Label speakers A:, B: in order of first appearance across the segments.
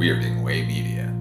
A: Weirding Way Media.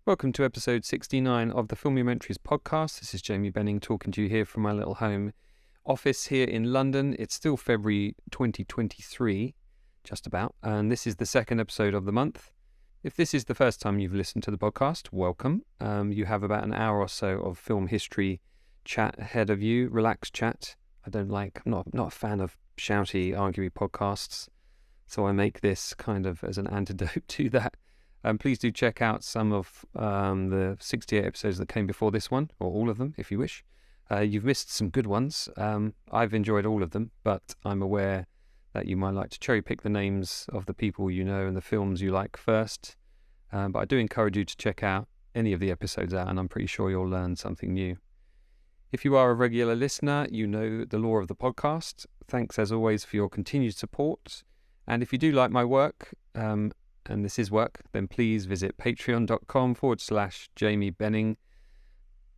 B: Welcome to episode 69 of the Filmumentaries podcast. This is Jamie Benning talking to you here from my little home office here in London. It's still February 2023, just about, and this is the second episode of the month. If this is the first time you've listened to the podcast, welcome. You have about an hour or so of film history chat ahead of you, relaxed chat. I'm not a fan of shouty, arguey podcasts, so I make this kind of as an antidote to that. Please do check out some of the 68 episodes that came before this one, or all of them, if you wish. You've missed some good ones. I've enjoyed all of them, but I'm aware that you might like to cherry pick the names of the people you know and the films you like first. But I do encourage you to check out any of the episodes out, and I'm pretty sure you'll learn something new. If you are a regular listener, you know the law of the podcast. Thanks, as always, for your continued support. And if you do like my work, and this is work, then please visit patreon.com/Jamie Benning.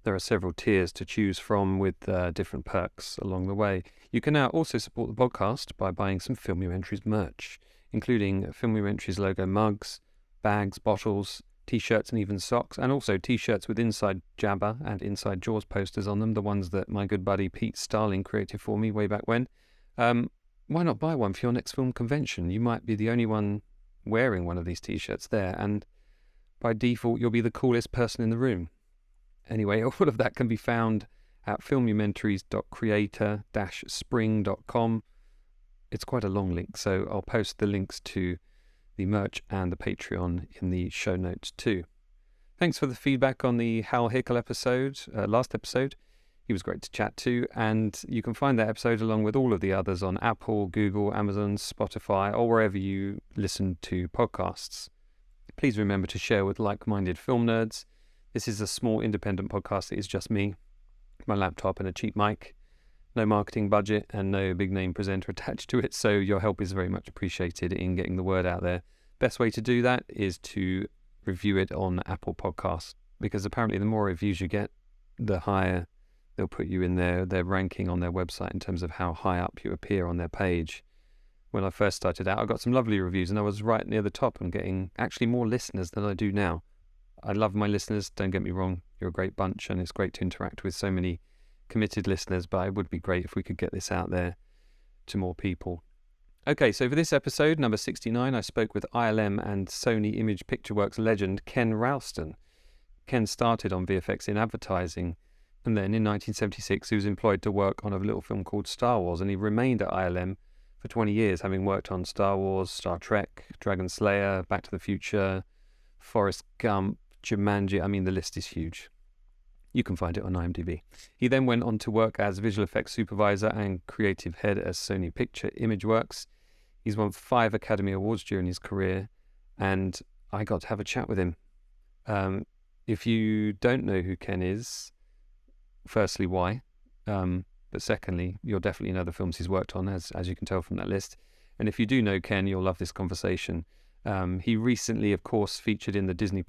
B: There are several tiers to choose from with different perks along the way. You can now also support the podcast by buying some Filmumentaries merch, including Filmumentaries logo mugs, bags, bottles, t-shirts and even socks, and also t-shirts with Inside Jabba and Inside Jaws posters on them, the ones that my good buddy Pete Starling created for me way back when. Why not buy one for your next film convention? You might be the only one wearing one of these t-shirts there, and by default you'll be the coolest person in the room. Anyway, all of that can be found at filmumentaries.creator-spring.com. It's quite a long link, so I'll post the links to the merch and the Patreon in the show notes too. Thanks for the feedback on the Hal Hickel episode, last episode. He was great to chat to, and you can find that episode along with all of the others on Apple, Google, Amazon, Spotify, or wherever you listen to podcasts. Please remember to share with like-minded film nerds. This is a small independent podcast. It is just me, my laptop and a cheap mic. No marketing budget and no big name presenter attached to it, so your help is very much appreciated in getting the word out there. Best way to do that is to review it on Apple Podcasts, because apparently the more reviews you get, the higher they'll put you in their ranking on their website in terms of how high up you appear on their page. When I first started out, I got some lovely reviews and I was right near the top and getting actually more listeners than I do now. I love my listeners, don't get me wrong. You're a great bunch and it's great to interact with so many committed listeners, but it would be great if we could get this out there to more people. Okay, so for this episode, number 69, I spoke with ILM and Sony Pictureworks legend Ken Ralston. Ken started on VFX in advertising, and then in 1976 he was employed to work on a little film called Star Wars, and he remained at ILM for 20 years, having worked on Star Wars, Star Trek, Dragon Slayer, Back to the Future, Forrest Gump, Jumanji. I mean, the list is huge. You can find it on IMDb. He then went on to work as visual effects supervisor and creative head at Sony Pictures Imageworks. He's won 5 Academy Awards during his career, and I got to have a chat with him. If you don't know who Ken is, firstly, why? But secondly, you'll definitely know the films he's worked on, as you can tell from that list. And if you do know Ken, you'll love this conversation. He recently, of course, featured in the Disney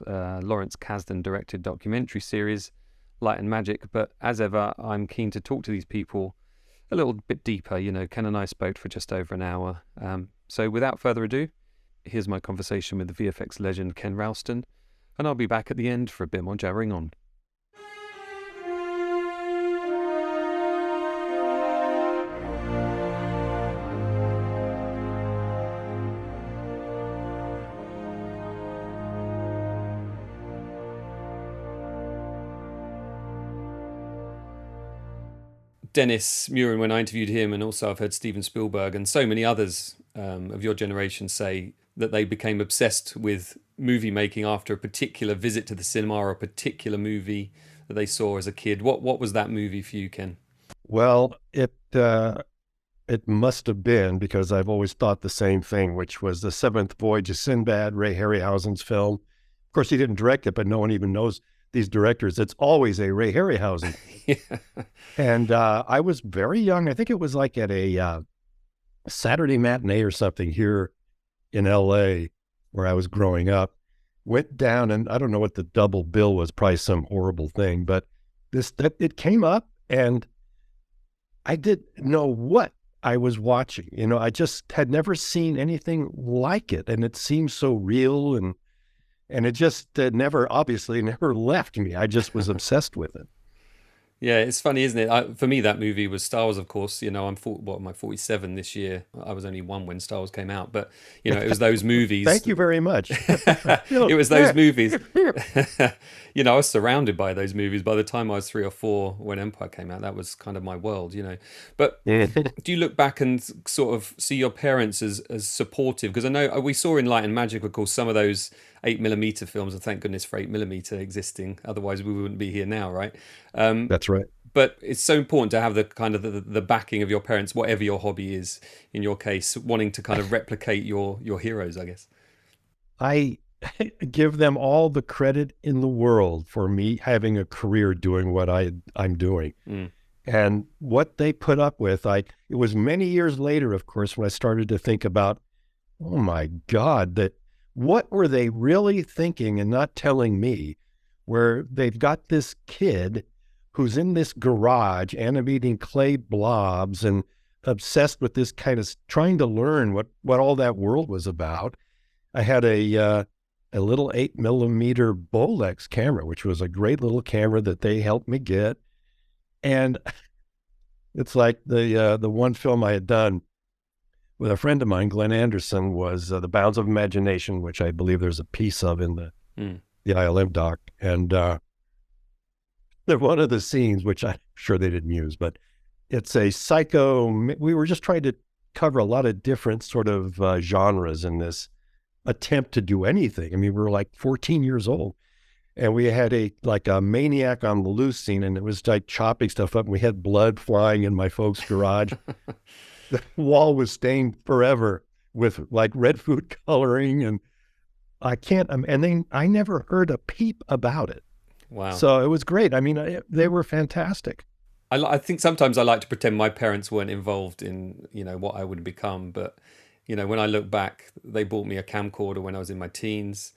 B: Lawrence Kasdan directed documentary series, Light and Magic. But as ever, I'm keen to talk to these people a little bit deeper. You know, Ken and I spoke for just over an hour. So without further ado, here's my conversation with the VFX legend Ken Ralston, and I'll be back at the end for a bit more jabbering on. Dennis Muren, when I interviewed him, and also I've heard Steven Spielberg and so many others of your generation say that they became obsessed with movie making after a particular visit to the cinema or a particular movie that they saw as a kid. What was that movie for you, Ken?
A: Well, it must have been because I've always thought the same thing, which was the Seventh Voyage of Sinbad, Ray Harryhausen's film. Of course, he didn't direct it, but no one even knows these directors. It's always a Ray Harryhausen.
B: Yeah.
A: And I was very young. I think it was like at a Saturday matinee or something here in LA where I was growing up. Went down, and I don't know what the double bill was, probably some horrible thing, but it came up, and I didn't know what I was watching. I just had never seen anything like it, and it seemed so real, and it just obviously never left me. I just was obsessed with it.
B: Yeah, it's funny, isn't it? For me, that movie was Star Wars, of course. I'm what am I 47 this year? I was only one when Star Wars came out, but it was those movies.
A: Thank you very much.
B: It was those movies. I was surrounded by those movies. By the time I was 3 or 4, when Empire came out, that was kind of my world. But do you look back and sort of see your parents as supportive? Because I know we saw in Light and Magic, of course, some of those 8mm films, and thank goodness for 8mm existing. Otherwise, we wouldn't be here now, right?
A: That's right.
B: But it's so important to have the kind of the backing of your parents, whatever your hobby is. In your case, wanting to kind of replicate your heroes, I guess.
A: I give them all the credit in the world for me having a career doing what I'm doing. And what they put up with, it was many years later, of course, when I started to think about, oh my God, what were they really thinking and not telling me, where they've got this kid who's in this garage animating clay blobs and obsessed with this kind of trying to learn what all that world was about. I had a little 8mm Bolex camera, which was a great little camera that they helped me get. And it's like the one film I had done with a friend of mine, Glenn Anderson, was The Bounds of Imagination, which I believe there's a piece of in the ILM doc. And one of the scenes, which I'm sure they didn't use, but it's a psycho. We were just trying to cover a lot of different sort of genres in this attempt to do anything. I mean, we were like 14 years old, and we had a maniac on the loose scene, and it was like chopping stuff up, and we had blood flying in my folks' garage. The wall was stained forever with like red food coloring, and I never heard a peep about it.
B: Wow.
A: So it was great. I mean, they were fantastic.
B: I think sometimes I like to pretend my parents weren't involved in, what I would become. But, when I look back, they bought me a camcorder when I was in my teens.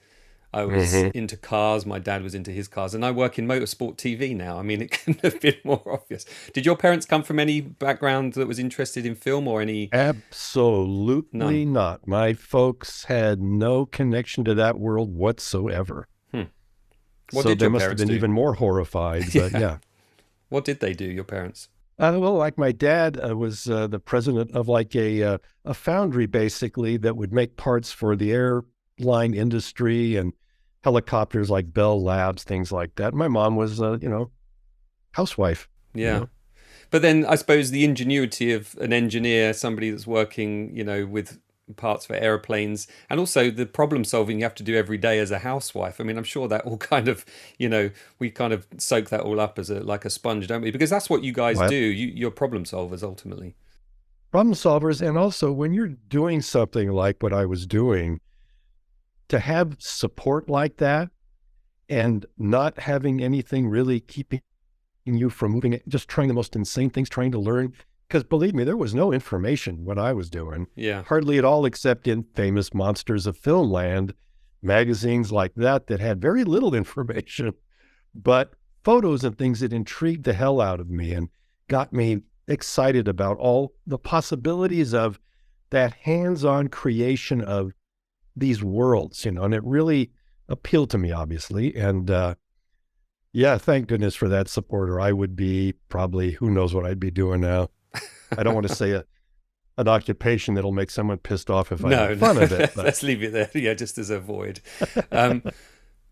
B: I was into cars. My dad was into his cars. And I work in motorsport TV now. I mean, it couldn't have been more obvious. Did your parents come from any background that was interested in film or any?
A: Absolutely not. My folks had no connection to that world whatsoever.
B: What
A: so
B: did
A: they
B: your
A: must have
B: parents
A: been
B: do?
A: even more horrified, but yeah.
B: What did they do, your parents?
A: Well, like my dad was the president of like a foundry, basically, that would make parts for the airline industry and helicopters like Bell Labs, things like that. My mom was, housewife.
B: Yeah. But then I suppose the ingenuity of an engineer, somebody that's working, with parts for airplanes, and also the problem solving you have to do every day as a housewife. I mean, I'm sure that all kind of, we kind of soak that all up as like a sponge, don't we? Because that's what you guys do. You're problem solvers ultimately.
A: Problem solvers. And also when you're doing something like what I was doing, to have support like that and not having anything really keeping you from moving, just trying the most insane things, trying to learn. Because believe me, there was no information what I was doing.
B: Yeah.
A: Hardly at all, except in Famous Monsters of Filmland, magazines like that had very little information, but photos and things that intrigued the hell out of me and got me excited about all the possibilities of that hands-on creation of these worlds, and it really appealed to me, obviously. And thank goodness for that support, or I would be probably, who knows what I'd be doing now. I don't want to say an occupation that'll make someone pissed off if I make fun of it. But.
B: Let's leave it there. Yeah, just as a void.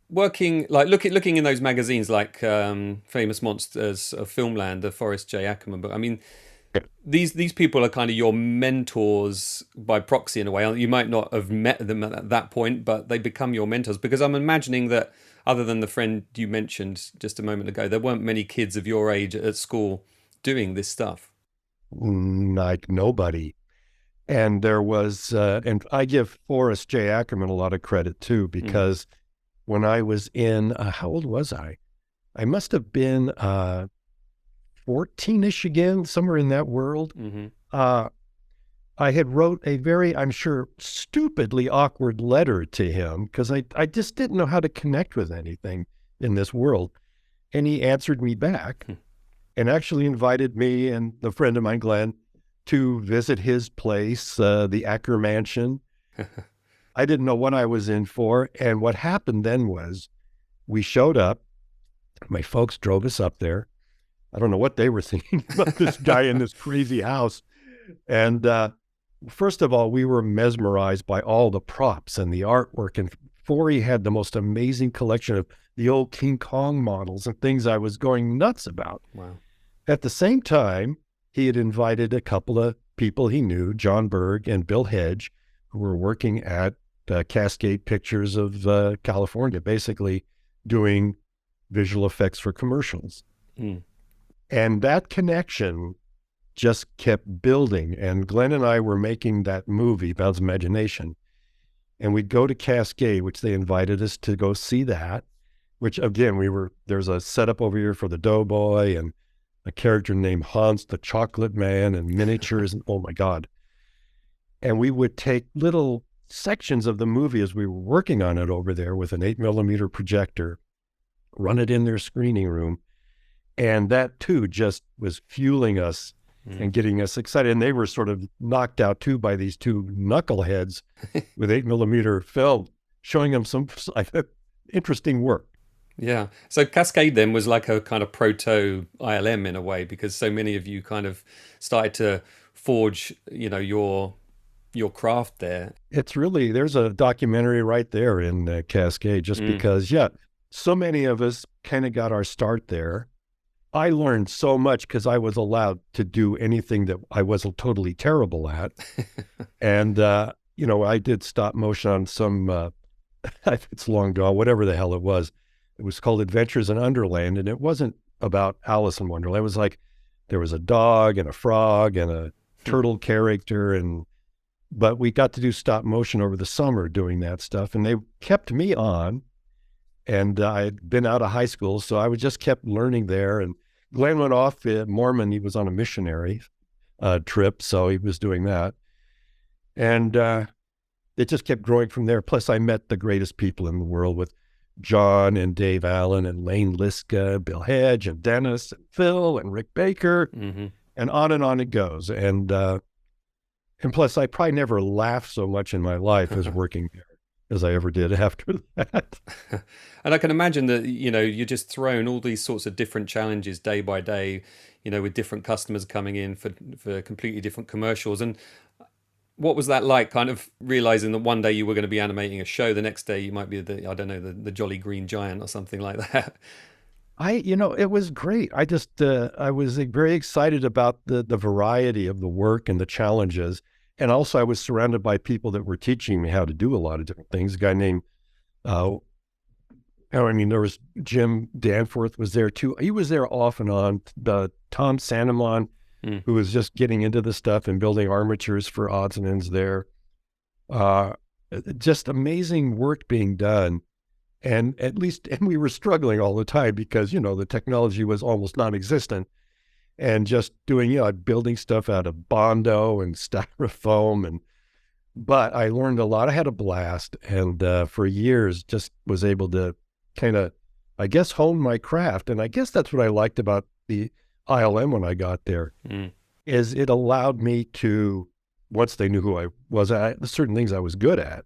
B: Working, like looking in those magazines like Famous Monsters of Filmland, the Forrest J. Ackerman book. I mean, these people are kind of your mentors by proxy in a way. You might not have met them at that point, but they become your mentors, because I'm imagining that other than the friend you mentioned just a moment ago, there weren't many kids of your age at school doing this stuff.
A: Like nobody. And there was, and I give Forrest J. Ackerman a lot of credit too, because when I was in, how old was I? I must have been 14-ish again, somewhere in that world. I had wrote a very, I'm sure, stupidly awkward letter to him because I just didn't know how to connect with anything in this world. And he answered me back and actually invited me and a friend of mine, Glenn, to visit his place, the Acker Mansion. I didn't know what I was in for. And what happened then was we showed up. My folks drove us up there. I don't know what they were thinking about this guy in this crazy house. And first of all, we were mesmerized by all the props and the artwork. And Forey had the most amazing collection of the old King Kong models and things I was going nuts about.
B: Wow.
A: At the same time, he had invited a couple of people he knew, John Berg and Bill Hedge, who were working at Cascade Pictures of California, basically doing visual effects for commercials. And that connection just kept building. And Glenn and I were making that movie, Bound's Imagination. And we'd go to Cascade, which they invited us to go see that, which again, there's a setup over here for the Doughboy and a character named Hans the Chocolate Man and miniatures. And oh my God. And we would take little sections of the movie as we were working on it over there with an 8mm projector, run it in their screening room. And that too just was fueling us and getting us excited. And they were sort of knocked out too by these two knuckleheads with 8mm film, showing them some interesting work.
B: Yeah. So Cascade then was like a kind of proto ILM in a way, because so many of you kind of started to forge, your craft there.
A: It's really, there's a documentary right there in Cascade, just because, so many of us kind of got our start there. I learned so much because I was allowed to do anything that I wasn't totally terrible at. And, I did stop motion on some, it's long gone, whatever the hell it was. It was called Adventures in Underland, and it wasn't about Alice in Wonderland. It was like there was a dog and a frog and a turtle character, but we got to do stop motion over the summer doing that stuff, and they kept me on. And I had been out of high school, so I just kept learning there. And Glenn went off Mormon. He was on a missionary trip, so he was doing that. And it just kept growing from there. Plus, I met the greatest people in the world with John and Dave Allen and Lane Liska, Bill Hedge and Dennis and Phil and Rick Baker, and on it goes. And plus, I probably never laughed so much in my life as working there as I ever did after that.
B: And I can imagine that, you're just thrown all these sorts of different challenges day by day, with different customers coming in for completely different commercials. And what was that like, kind of realizing that one day you were going to be animating a show, the next day you might be the Jolly Green Giant or something like that?
A: It was great. I was very excited about the variety of the work and the challenges. And also I was surrounded by people that were teaching me how to do a lot of different things. A guy named, there was Jim Danforth was there too. He was there off and on. Tom Sanamon, who was just getting into the stuff and building armatures for odds and ends there. Just amazing work being done. And we were struggling all the time because, the technology was almost non-existent. And just doing, building stuff out of Bondo and styrofoam. But I learned a lot. I had a blast. And for years, just was able to kind of, I guess, hone my craft. And I guess that's what I liked about the ILM when I got there, is it allowed me to, once they knew who I was, certain things I was good at,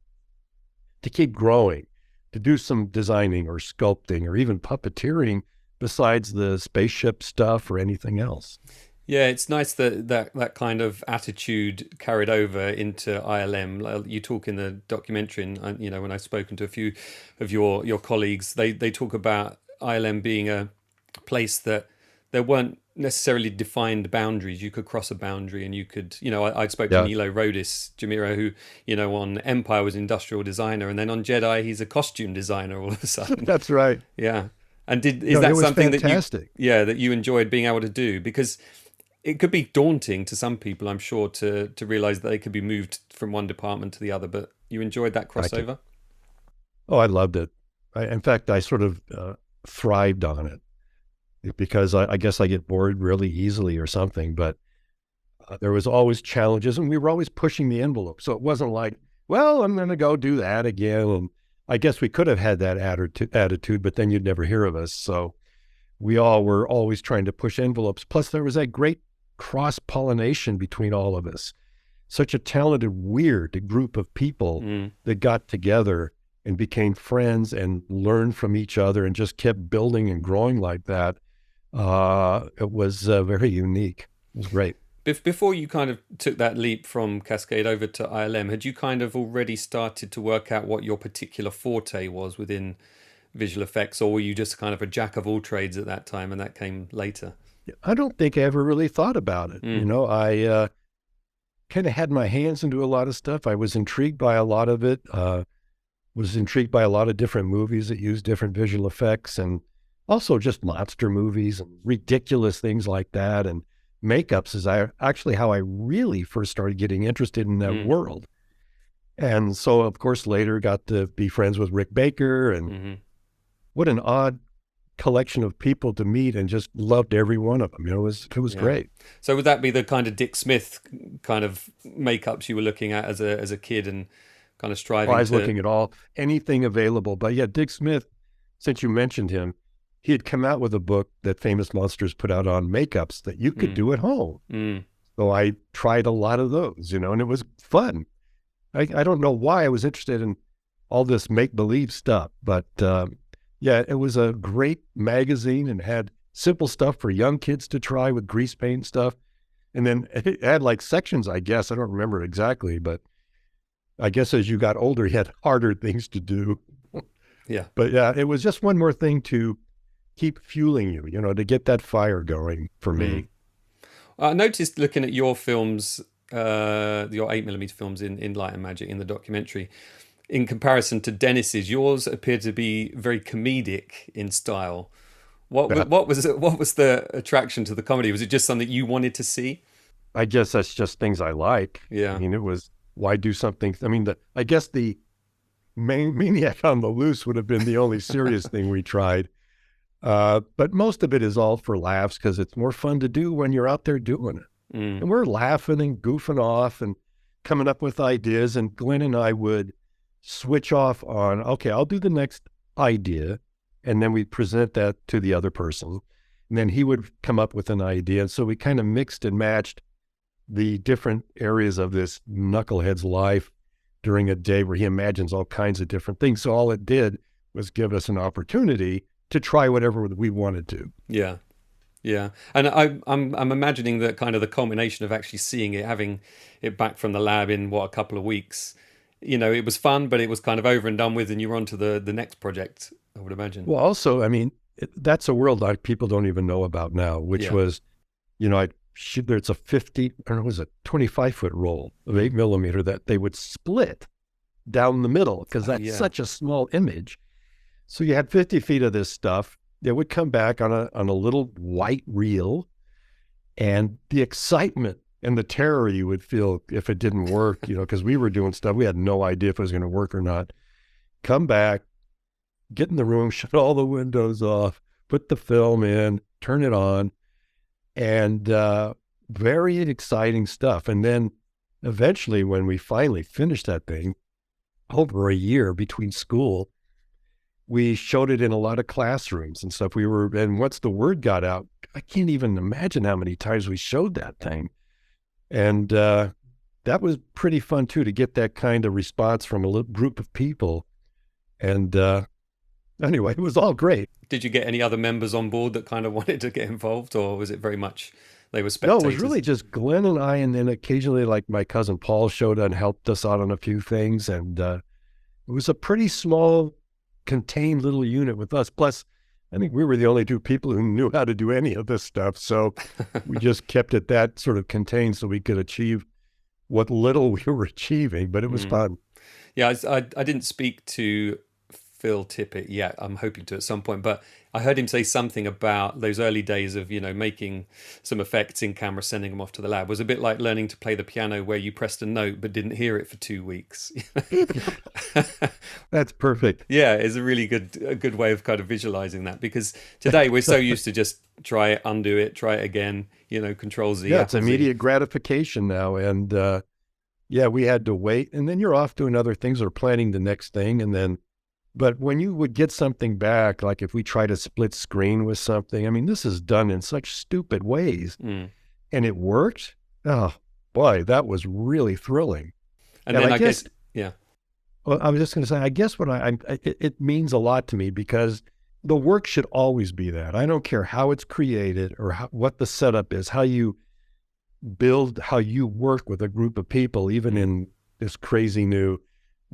A: to keep growing, to do some designing or sculpting or even puppeteering besides the spaceship stuff or anything else.
B: Yeah, it's nice that kind of attitude carried over into ILM. You talk in the documentary, and when I've spoken to a few of your colleagues, they talk about ILM being a place that there weren't necessarily defined boundaries. You could cross a boundary, and you could, I spoke to
A: Yeah,
B: Nilo Rodis Jamiro, who, on Empire was industrial designer, and then on Jedi he's a costume designer all of a sudden.
A: that's right.
B: Yeah. And is
A: No, it
B: that
A: was
B: something that
A: fantastic.
B: that you enjoyed being able to do? Because it could be daunting to some people, I'm sure, to realize that they could be moved from one department to the other, but you enjoyed that
A: I could.
B: crossover?
A: Oh, I loved it. In fact, I sort of thrived on it because I guess I get bored really easily or something. But there was always challenges, and we were always pushing the envelope. So it wasn't like, well, I'm going to go do that again. And I guess we could have had that attitude, but then you'd never hear of us. So we all were always trying to push envelopes. Plus, there was that great cross-pollination between all of us. Such a talented, weird group of people that got together and became friends and learned from each other and just kept building and growing like that. It was very unique. It was great.
B: Before you kind of took that leap from Cascade over to ILM, had you kind of already started to work out what your particular forte was within visual effects, or were you just kind of a jack of all trades at that time and that came later?
A: I don't think I ever really thought about it. I kind of had my hands into a lot of stuff. I was intrigued by a lot of it, was intrigued by a lot of different movies that use different visual effects, and also just monster movies and ridiculous things like that. And makeups is actually how I really first started getting interested in that world. And so, of course, later got to be friends with Rick Baker, and what an odd collection of people to meet, and just loved every one of them. It was great.
B: So would that be the kind of Dick Smith kind of makeups you were looking at as a kid and kind of striving
A: I was looking at anything available. But yeah, Dick Smith, since you mentioned him, he had come out with a book that Famous Monsters put out on makeups that you could do at home. So I tried a lot of those, and it was fun. I don't know why I was interested in all this make-believe stuff, but yeah, it was a great magazine and had simple stuff for young kids to try with grease paint stuff. And then it had like sections, I guess. I don't remember exactly, but I guess as you got older, you had harder things to do.
B: Yeah.
A: But yeah, it was just one more thing to keep fueling you, to get that fire going for me.
B: I noticed looking at your films, your 8mm films in Light and Magic in the documentary, in comparison to Dennis's, yours appeared to be very comedic in style. What was the attraction to the comedy? Was it just something you wanted to see?
A: I guess that's just things I like.
B: Yeah.
A: I mean, it was, why do something? I mean, I guess the Maniac on the Loose would have been the only serious thing we tried. But most of it is all for laughs because it's more fun to do when you're out there doing it. And we're laughing and goofing off and coming up with ideas. And Glenn and I would switch off on, okay, I'll do the next idea. And then we present that to the other person. And then he would come up with an idea. And so we kind of mixed and matched the different areas of this knucklehead's life during a day where he imagines all kinds of different things. So all it did was give us an opportunity to try whatever we wanted to.
B: Yeah. Yeah. And I'm imagining that kind of the culmination of actually seeing it, having it back from the lab in a couple of weeks, it was fun, but it was kind of over and done with, and you're on to the next project, I would imagine.
A: Well, also, I mean, that's a world like people don't even know about now, which was, there's a 25-foot roll of 8mm that they would split down the middle because that's such a small image. So you had 50 feet of this stuff. It would come back on a little white reel, and the excitement and the terror you would feel if it didn't work, because we were doing stuff. We had no idea if it was going to work or not. Come back, get in the room, shut all the windows off, put the film in, turn it on, and very exciting stuff. And then eventually when we finally finished that thing, over a year between school, we showed it in a lot of classrooms and stuff. And once the word got out, I can't even imagine how many times we showed that thing. And that was pretty fun too, to get that kind of response from a little group of people. And anyway, it was all great.
B: Did you get any other members on board that kind of wanted to get involved, or was it very much they were spectators?
A: No, it was really just Glenn and I, and then occasionally like my cousin Paul showed up and helped us out on a few things. And it was a pretty small, contained little unit with us. Plus, I think we were the only two people who knew how to do any of this stuff. So we just kept it that sort of contained so we could achieve what little we were achieving, but it was fun.
B: Yeah, I didn't speak to Phil Tippett yet. I'm hoping to at some point, but I heard him say something about those early days of, making some effects in camera, sending them off to the lab. It was a bit like learning to play the piano where you pressed a note but didn't hear it for 2 weeks.
A: That's perfect.
B: Yeah, it's a good way of kind of visualizing that, because today we're so used to just try it, undo it, try it again, Control Z.
A: Yeah, it's immediate gratification now. And yeah, we had to wait. And then you're off doing other things or planning the next thing. And then, but when you would get something back, like if we try to split screen with something, I mean, this is done in such stupid ways and it worked. Oh boy, that was really thrilling.
B: And then I guess, yeah.
A: Well, I was just going to say, I guess what it means a lot to me, because the work should always be that. I don't care how it's created or what the setup is, how you build, how you work with a group of people, even in this crazy new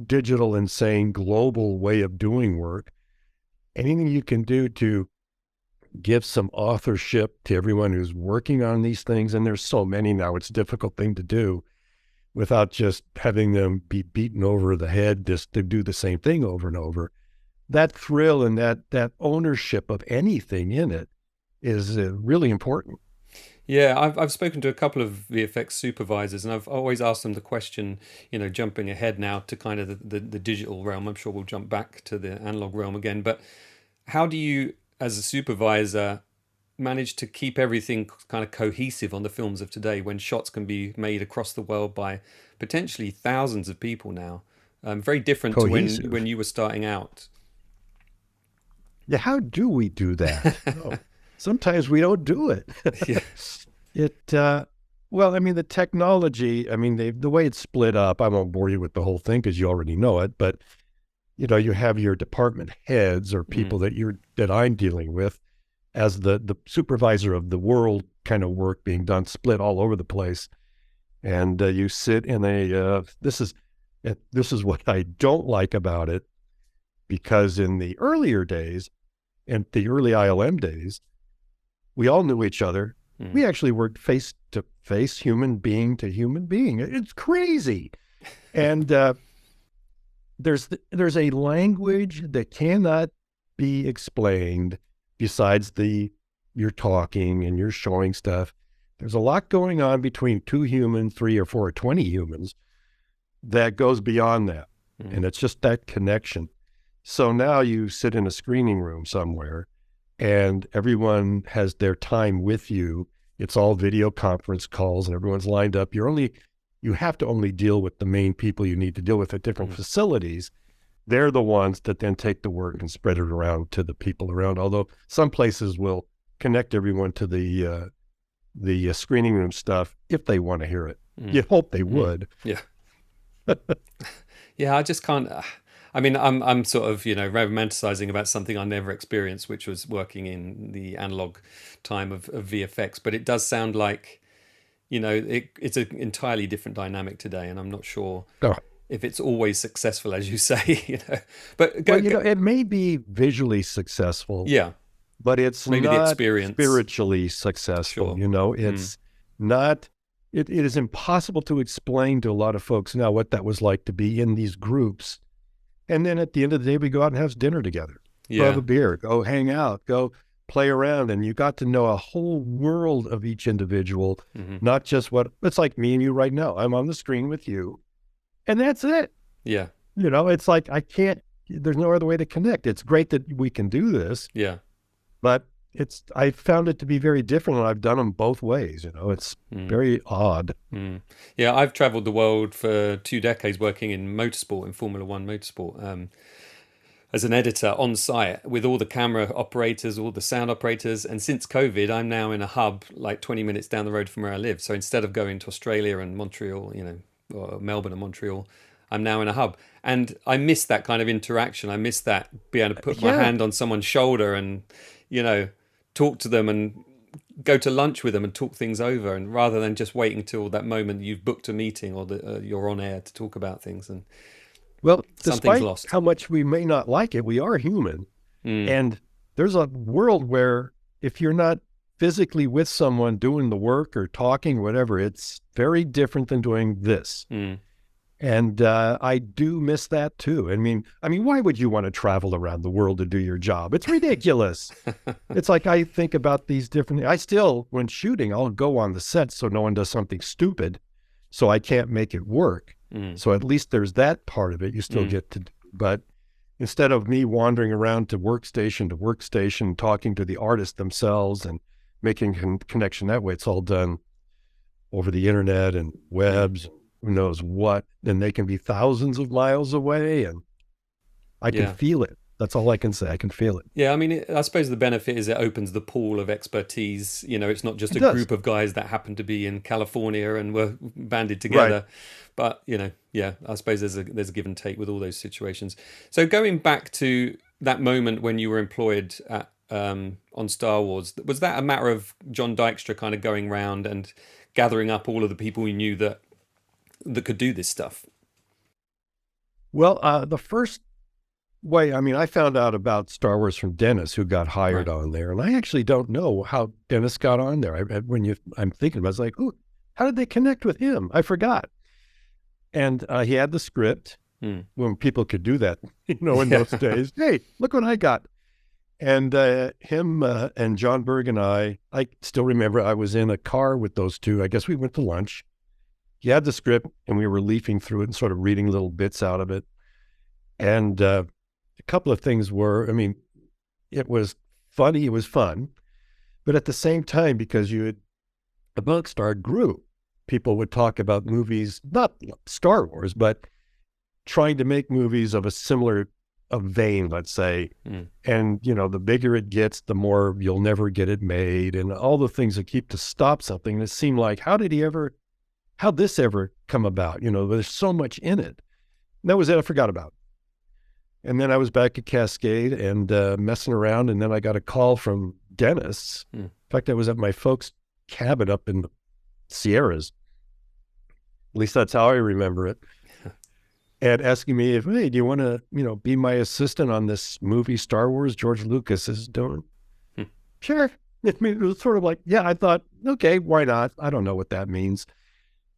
A: digital, insane, global way of doing work. Anything you can do to give some authorship to everyone who's working on these things, and there's so many now, it's a difficult thing to do without just having them be beaten over the head just to do the same thing over and over. That thrill and that ownership of anything in it is really important.
B: Yeah, I've spoken to a couple of VFX supervisors, and I've always asked them the question, jumping ahead now to kind of the digital realm. I'm sure we'll jump back to the analog realm again, but how do you, as a supervisor, manage to keep everything kind of cohesive on the films of today when shots can be made across the world by potentially thousands of people now? Very different
A: Cohesive.
B: to when you were starting out.
A: Yeah, how do we do that? Oh, sometimes we don't do it.
B: Yeah.
A: Well, I mean, the technology, I mean, the way it's split up, I won't bore you with the whole thing because you already know it, but you have your department heads or people that I'm dealing with as the supervisor of the world kind of work being done, split all over the place. And you sit in this is what I don't like about it, because in the earlier days, in the early ILM days, we all knew each other. We actually worked face to face, human being to human being. It's crazy. And there's a language that cannot be explained besides you're talking and you're showing stuff. There's a lot going on between 2 humans, 3 or 4 or 20 humans that goes beyond that. And it's just that connection. So now you sit in a screening room somewhere and everyone has their time with you. It's all video conference calls and everyone's lined up. You have to only deal with the main people you need to deal with at different facilities. They're the ones that then take the work and spread it around to the people around. Although some places will connect everyone to the screening room stuff if they want to hear it. You hope they would.
B: Yeah. Yeah, I just can't. I mean, I'm sort of romanticizing about something I never experienced, which was working in the analog time of VFX. But it does sound like it's an entirely different dynamic today, and I'm not sure if it's always successful, as you say. But
A: it may be visually successful.
B: Yeah,
A: but it's
B: maybe
A: not
B: the experience
A: spiritually successful.
B: Sure.
A: It's not. It is impossible to explain to a lot of folks now what that was like to be in these groups. And then at the end of the day, we go out and have dinner together, go have a beer, go hang out, go play around. And you got to know a whole world of each individual, not just it's like me and you right now. I'm on the screen with you and that's it.
B: Yeah.
A: It's like, there's no other way to connect. It's great that we can do this.
B: Yeah.
A: But I found it to be very different, and I've done them both ways. It's very odd.
B: Yeah, I've traveled the world for 2 decades working in motorsport, in Formula One motorsport, as an editor on site with all the camera operators, all the sound operators. And since COVID, I'm now in a hub like 20 minutes down the road from where I live. So instead of going to Australia and Montreal, or Melbourne and Montreal, I'm now in a hub. And I miss that kind of interaction. I miss that, being able to put my hand on someone's shoulder and, talk to them and go to lunch with them and talk things over, and rather than just waiting till that moment you've booked a meeting or that you're on air to talk about things. And
A: despite how much we may not like it, we are human.
B: Mm.
A: And there's a world where if you're not physically with someone doing the work or talking, whatever, it's very different than doing this. And I do miss that too. I mean, why would you want to travel around the world to do your job? It's ridiculous. It's like I think about these different. I still, when shooting, I'll go on the set so no one does something stupid, so I can't make it work. So at least there's that part of it you still get to do. But instead of me wandering around to workstation, talking to the artists themselves and making connection that way, it's all done over the internet and webs. Who knows what, and they can be thousands of miles away, and I can feel it. That's all I can say. I can feel it.
B: Yeah, I mean, I suppose the benefit is it opens the pool of expertise. It's not just a group of guys that happen to be in California and were banded together. Right. But, I suppose there's a give and take with all those situations. So going back to that moment when you were employed at, on Star Wars, was that a matter of John Dykstra kind of going around and gathering up all of the people he knew that could do this stuff?
A: Well, the first way, I found out about Star Wars from Dennis, who got hired on there. And I actually don't know how Dennis got on there. I'm thinking about it, I was like, oh, how did they connect with him? I forgot. And he had the script when people could do that, in those days. Hey, look what I got. And him and John Berg and I still remember I was in a car with those two. I guess we went to lunch. He had the script, and we were leafing through it and sort of reading little bits out of it. And a couple of things were, it was funny, it was fun, but at the same time, because amongst our group, people would talk about movies, not Star Wars, but trying to make movies of a similar vein, let's say. And, the bigger it gets, the more you'll never get it made, and all the things that keep to stop something. And it seemed like, how'd this ever come about? There's so much in it. And that was it. I forgot about it. And then I was back at Cascade and messing around. And then I got a call from Dennis. In fact, I was at my folks' cabin up in the Sierras. At least that's how I remember it. And asking me hey, do you want to, be my assistant on this movie, Star Wars, George Lucas is doing? Sure. It was sort of like, I thought, okay, why not? I don't know what that means.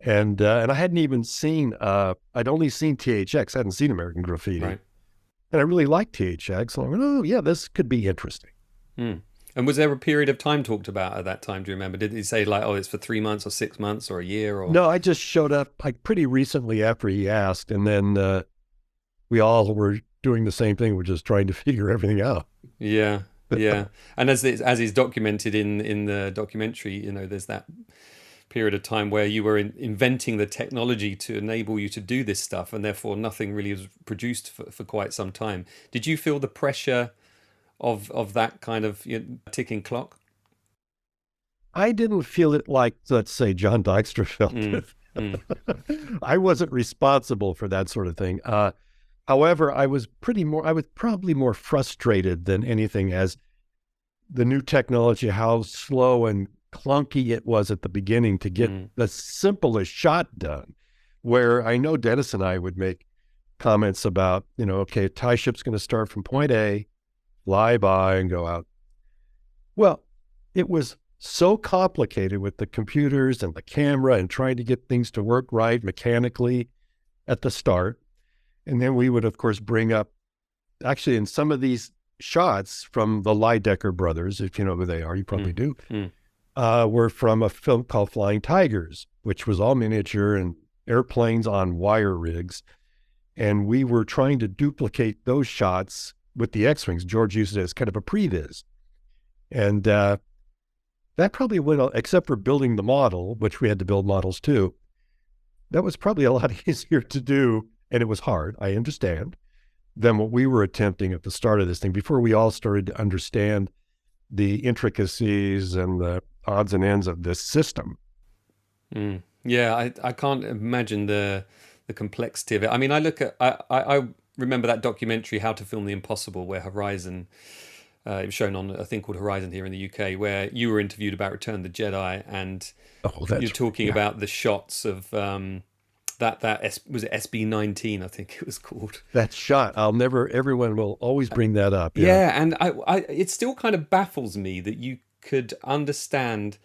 A: And I hadn't even seen, I'd only seen THX. I hadn't seen American Graffiti. Right. And I really liked THX. So I went, oh, yeah, this could be interesting.
B: And was there a period of time talked about at that time? Do you remember? Did he say it's for 3 months or 6 months or a year? Or
A: no, I just showed up pretty recently after he asked. And then we all were doing the same thing. We're just trying to figure everything out.
B: Yeah, yeah. And as is documented in the documentary, there's that period of time where you were inventing the technology to enable you to do this stuff, and therefore nothing really was produced for quite some time. Did you feel the pressure of that kind of ticking clock?
A: I didn't feel it like, let's say, John Dykstra felt it. I wasn't responsible for that sort of thing. However, I was probably more frustrated than anything as the new technology, how slow and clunky it was at the beginning to get the simplest shot done, where I know Dennis and I would make comments about, okay, a TIE ship's going to start from point A, fly by and go out. Well, it was so complicated with the computers and the camera and trying to get things to work right mechanically at the start. And then we would, of course, bring up, actually in some of these shots from the Lydecker brothers, if you know who they are, you probably do, were from a film called Flying Tigers, which was all miniature and airplanes on wire rigs. And we were trying to duplicate those shots with the X-Wings. George used it as kind of a previs. And that probably went, except for building the model, which we had to build models too, that was probably a lot easier to do, and it was hard, I understand, than what we were attempting at the start of this thing, before we all started to understand the intricacies and the odds and ends of this system.
B: Yeah, I can't imagine the complexity of it. I mean, I remember that documentary, How to Film the Impossible, where Horizon, it was shown on a thing called Horizon here in the UK, where you were interviewed about Return of the Jedi, and you're talking about the shots of Was it SB19? I think it was called.
A: That shot, everyone will always bring that up. Yeah.
B: Yeah, and it still kind of baffles me that you could understand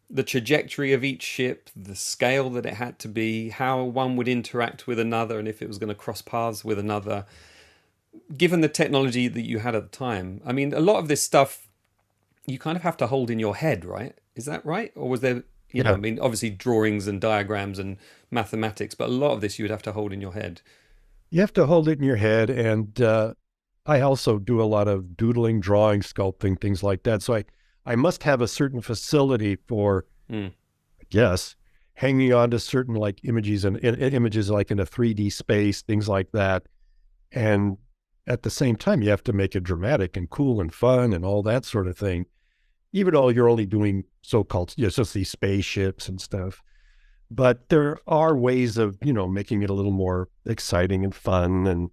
B: the trajectory of each ship, the scale that it had to be, how one would interact with another, and if it was going to cross paths with another, given the technology that you had at the time. I mean, a lot of this stuff you kind of have to hold in your head, right? Is that right? Or was there,
A: Yeah.
B: I mean, obviously drawings and diagrams and mathematics, but a lot of this you would have to hold in your head.
A: You have to hold it in your head. And I also do a lot of doodling, drawing, sculpting, things like that. So I must have a certain facility for, I guess, hanging on to certain like images and images like in a 3D space, things like that. And at the same time, you have to make it dramatic and cool and fun and all that sort of thing, even though you're only doing so-called, just these spaceships and stuff. But there are ways of, making it a little more exciting and fun and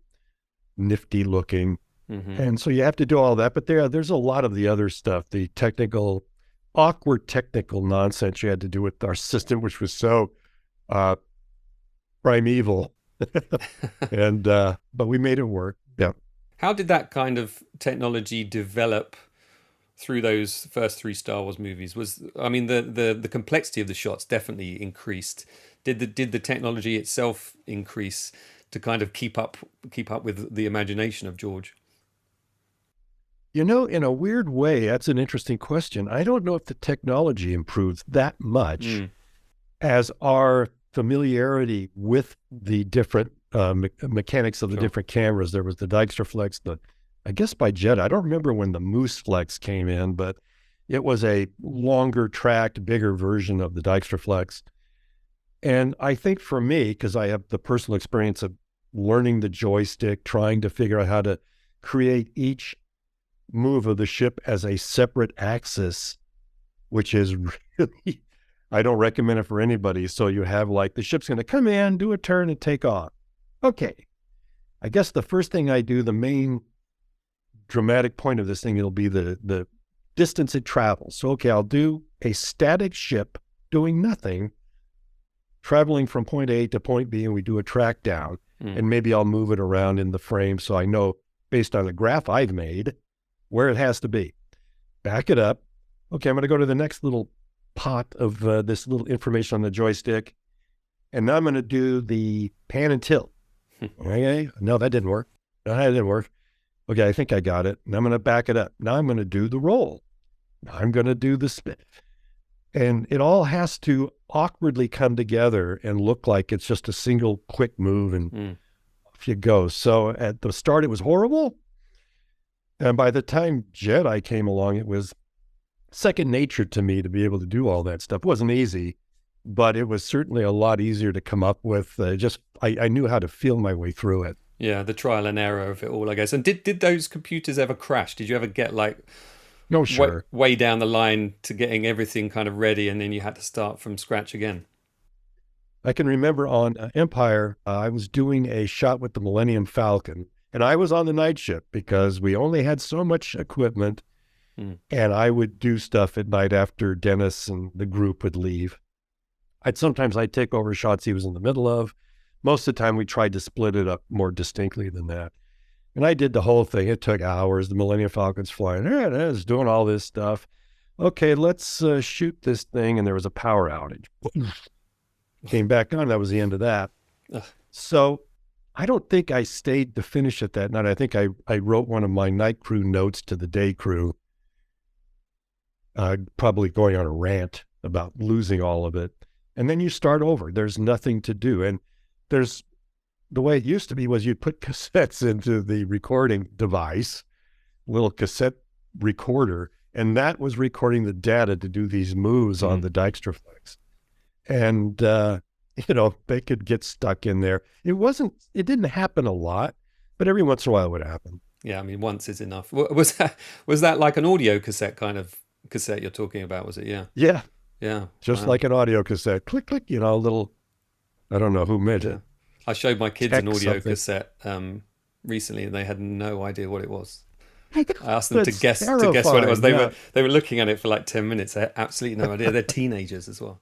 A: nifty looking.
B: Mm-hmm.
A: And so you have to do all that. But there's a lot of the other stuff, the awkward technical nonsense you had to do with our system, which was so primeval. But we made it work. Yeah.
B: How did that kind of technology develop through those first three Star Wars movies? The complexity of the shots definitely increased. Did the technology itself increase to kind of keep up with the imagination of George?
A: In a weird way, that's an interesting question. I don't know if the technology improved that much as our familiarity with the different mechanics of the different cameras. There was the Dijksterflex, I guess by Jet. I don't remember when the Moose Flex came in, but it was a longer tracked, bigger version of the Dijksterflex. And I think for me, because I have the personal experience of learning the joystick, trying to figure out how to create each move of the ship as a separate axis, which is really, I don't recommend it for anybody. So you have like the ship's going to come in, do a turn, and take off. Okay. I guess the first thing I do, the main dramatic point of this thing, it'll be the distance it travels. So, okay, I'll do a static ship doing nothing, traveling from point A to point B, and we do a track down. And maybe I'll move it around in the frame so I know, based on the graph I've made, where it has to be. Back it up. Okay, I'm going to go to the next little pot of this little information on the joystick. And now I'm going to do the pan and tilt. Okay, no, that didn't work. No, that didn't work. Okay, I think I got it. Now I'm going to back it up. Now I'm going to do the roll. Now I'm going to do the spin. And it all has to awkwardly come together and look like it's just a single quick move, and off you go. So at the start, it was horrible. And by the time Jedi came along, it was second nature to me to be able to do all that stuff. It wasn't easy, but it was certainly a lot easier to come up with. I knew how to feel my way through it.
B: Yeah, the trial and error of it all, I guess. And did those computers ever crash? Did you ever get like
A: No, sure.
B: way down the line to getting everything kind of ready, and then you had to start from scratch again?
A: I can remember on Empire, I was doing a shot with the Millennium Falcon, and I was on the night shift because we only had so much equipment, and I would do stuff at night after Dennis and the group would leave. Sometimes I'd take over shots he was in the middle of. Most of the time we tried to split it up more distinctly than that. And I did the whole thing. It took hours. The Millennium Falcon's flying. There it is, doing all this stuff. Okay, let's shoot this thing. And there was a power outage. Came back on. That was the end of that.
B: Ugh.
A: So I don't think I stayed to finish it that night. I think I wrote one of my night crew notes to the day crew, probably going on a rant about losing all of it. And then you start over. There's nothing to do. And the way it used to be was you'd put cassettes into the recording device, little cassette recorder, and that was recording the data to do these moves on the Dijksterflex. And, they could get stuck in there. It didn't happen a lot, but every once in a while it would happen.
B: Yeah, I mean, once is enough. Was that like an audio cassette kind of cassette you're talking about, was it? Yeah.
A: Yeah.
B: Yeah.
A: Just like an audio cassette. Click, click, a little, I don't know who made it.
B: I showed my kids an audio cassette recently, and they had no idea what it was. I asked them to guess what it was. They were looking at it for like 10 minutes. They had absolutely no idea. They're teenagers as well.